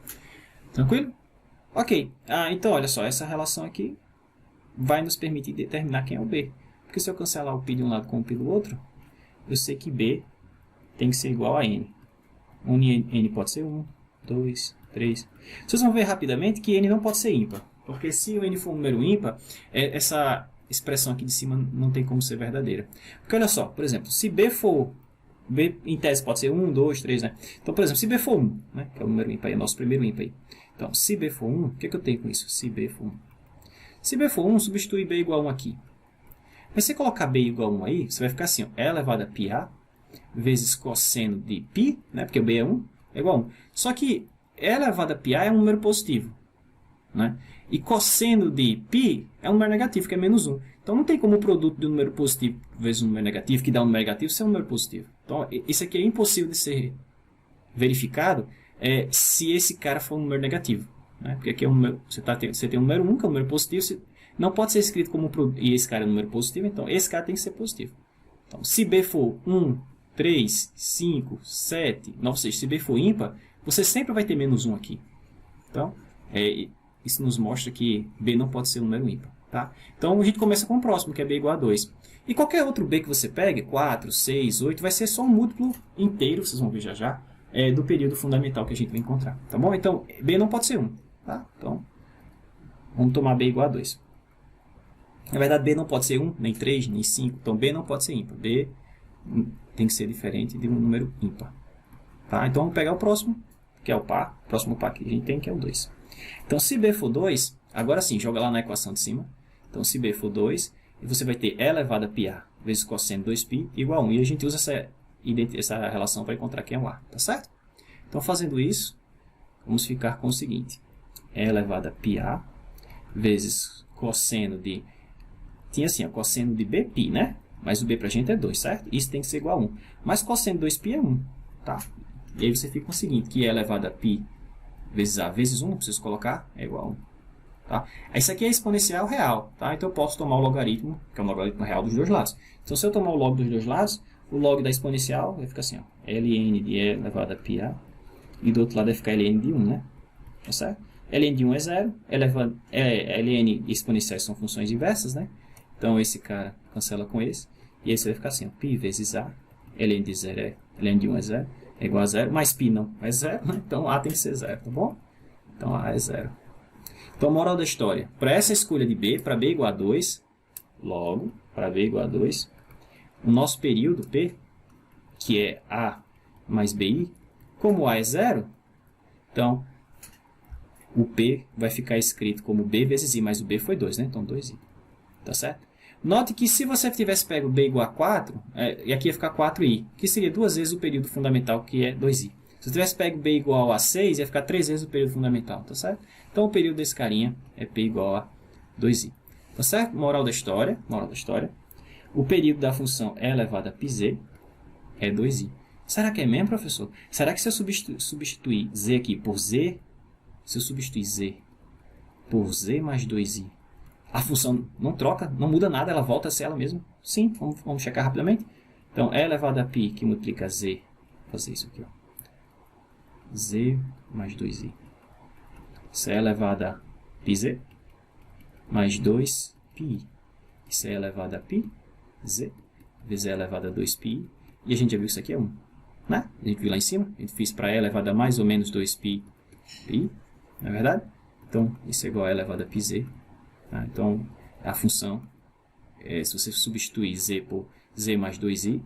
Tranquilo? Ok. Então, olha só, essa relação aqui vai nos permitir determinar quem é o B. Porque se eu cancelar o π de um lado com o π do outro, eu sei que B tem que ser igual a N. N pode ser 1, 2, 3. Vocês vão ver rapidamente que N não pode ser ímpar. Porque se o N for um número ímpar, essa expressão aqui de cima não tem como ser verdadeira. Porque olha só, por exemplo, se B for... B em tese pode ser 1, 2, 3, né? Então, por exemplo, se B for 1, né? Que é o número ímpar, é o nosso primeiro ímpar aí. Então, se B for 1, o que eu tenho com isso? Se B for 1. Se B for 1, substitui B igual a 1 aqui. Mas se você colocar B igual a 1 aí, você vai ficar assim, ó, E elevado a πa vezes cosseno de π, né? Porque o B é 1, é igual a 1. Só que E elevado a πa é um número positivo, né? E cosseno de π é um número negativo, que é menos 1. Então, não tem como o produto de um número positivo vezes um número negativo, que dá um número negativo, ser um número positivo. Então, isso aqui é impossível de ser verificado se esse cara for um número negativo, né? Porque aqui é um número, você tem um número 1, que é um número positivo, não pode ser escrito como e esse cara é um número positivo, então esse cara tem que ser positivo. Então, se B for 1, 3, 5, 7, 9, ou seja, se B for ímpar, você sempre vai ter menos 1 aqui. Então, isso nos mostra que B não pode ser um número ímpar. Tá? Então, a gente começa com o próximo, que é B igual a 2. E qualquer outro B que você pegue, 4, 6, 8, vai ser só um múltiplo inteiro, vocês vão ver já, do período fundamental que a gente vai encontrar. Tá bom? Então, B não pode ser 1. Tá? Então, vamos tomar B igual a 2. Na verdade, B não pode ser 1, nem 3, nem 5. Então, B não pode ser ímpar. B tem que ser diferente de um número ímpar. Tá? Então, vamos pegar o próximo, que é o par. O próximo par que a gente tem, que é o 2. Então, se B for 2, agora sim, joga lá na equação de cima. Então, se B for 2, você vai ter E elevado a πa vezes cosseno 2π igual a 1. E a gente usa essa relação para encontrar quem é o A. Tá certo? Então, fazendo isso, vamos ficar com o seguinte. E elevado a π vezes cosseno de... Tinha assim, ó, cosseno de bπ, né? Mas o B para a gente é 2, certo? Isso tem que ser igual a 1. Mas cosseno de 2π é 1. Tá? E aí você fica com o seguinte, que E elevado a π vezes A vezes 1, não preciso colocar, é igual a 1. Tá? Isso aqui é exponencial real, tá? Então eu posso tomar o logaritmo, que é o logaritmo real dos dois lados. Então se eu tomar o log dos dois lados, o log da exponencial vai ficar assim, ó, ln de E elevado a πa, e do outro lado vai ficar ln de 1, né? Tá certo? ln de 1 é 0, ln e exponenciais são funções inversas, né? Então esse cara cancela com esse, e esse vai ficar assim, ó, π vezes A, ln de 0 ln de 1 é 0, é igual a 0, mas π não é 0, né? Então A tem que ser 0, tá bom? Então A é 0. Então, moral da história, para essa escolha de B, para B igual a 2, logo, para B igual a 2, o nosso período P, que é A mais BI, como A é 0, então, o P vai ficar escrito como B vezes I, mas o B foi 2, né? Então, 2I. Tá certo? Note que se você tivesse pego B igual a 4, e aqui ia ficar 4I, que seria 2 vezes o período fundamental, que é 2I. Se você tivesse pego B igual a 6, ia ficar 3 vezes o período fundamental, tá certo? Então, o período desse carinha é P igual a 2i. Tá certo? Moral da história. O período da função E elevado a πz é 2i. Será que é mesmo, professor? Será que se eu substituir z aqui por z, se eu substituir z por z mais 2i, a função não troca, não muda nada, ela volta a ser ela mesma? Sim, vamos checar rapidamente. Então, E elevado a π que multiplica z, vou fazer isso aqui, ó. Z mais 2i. Isso é elevado a πz mais 2πi. Isso é elevado a πz vezes E elevado a 2πi. E a gente já viu que isso aqui é 1. Né? A gente viu lá em cima. A gente fez para E elevado a mais ou menos 2πi. Não é verdade? Então, isso é igual a E elevado a πz. Tá? Então, a função, se você substituir z por z mais 2i,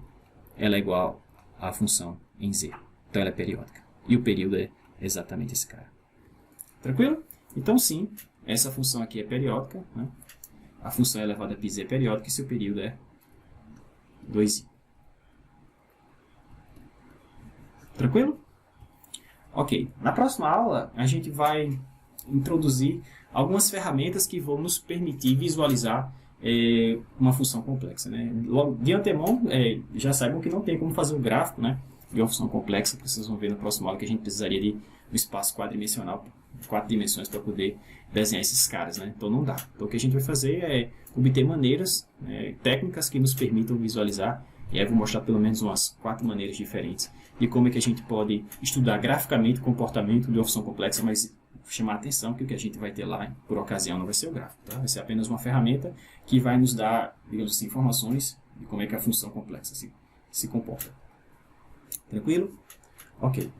ela é igual à função em z. Então, ela é periódica. E o período é exatamente esse cara. Tranquilo? Então, sim, essa função aqui é periódica. Né? A função elevada a πz é periódica e seu período é 2i. Tranquilo? Ok. Na próxima aula, a gente vai introduzir algumas ferramentas que vão nos permitir visualizar uma função complexa, né? Logo, de antemão, já saibam que não tem como fazer um gráfico, né, de uma função complexa, porque vocês vão ver na próxima aula que a gente precisaria de um espaço quadridimensional, 4 dimensões, para poder desenhar esses caras, né? Então não dá. Então o que a gente vai fazer é obter maneiras, técnicas que nos permitam visualizar, e aí eu vou mostrar pelo menos umas 4 maneiras diferentes de como é que a gente pode estudar graficamente o comportamento de uma função complexa, mas chamar a atenção que o que a gente vai ter lá, por ocasião, não vai ser o gráfico, tá? Vai ser apenas uma ferramenta que vai nos dar, digamos assim, informações de como é que a função complexa se comporta. Tranquilo? Ok.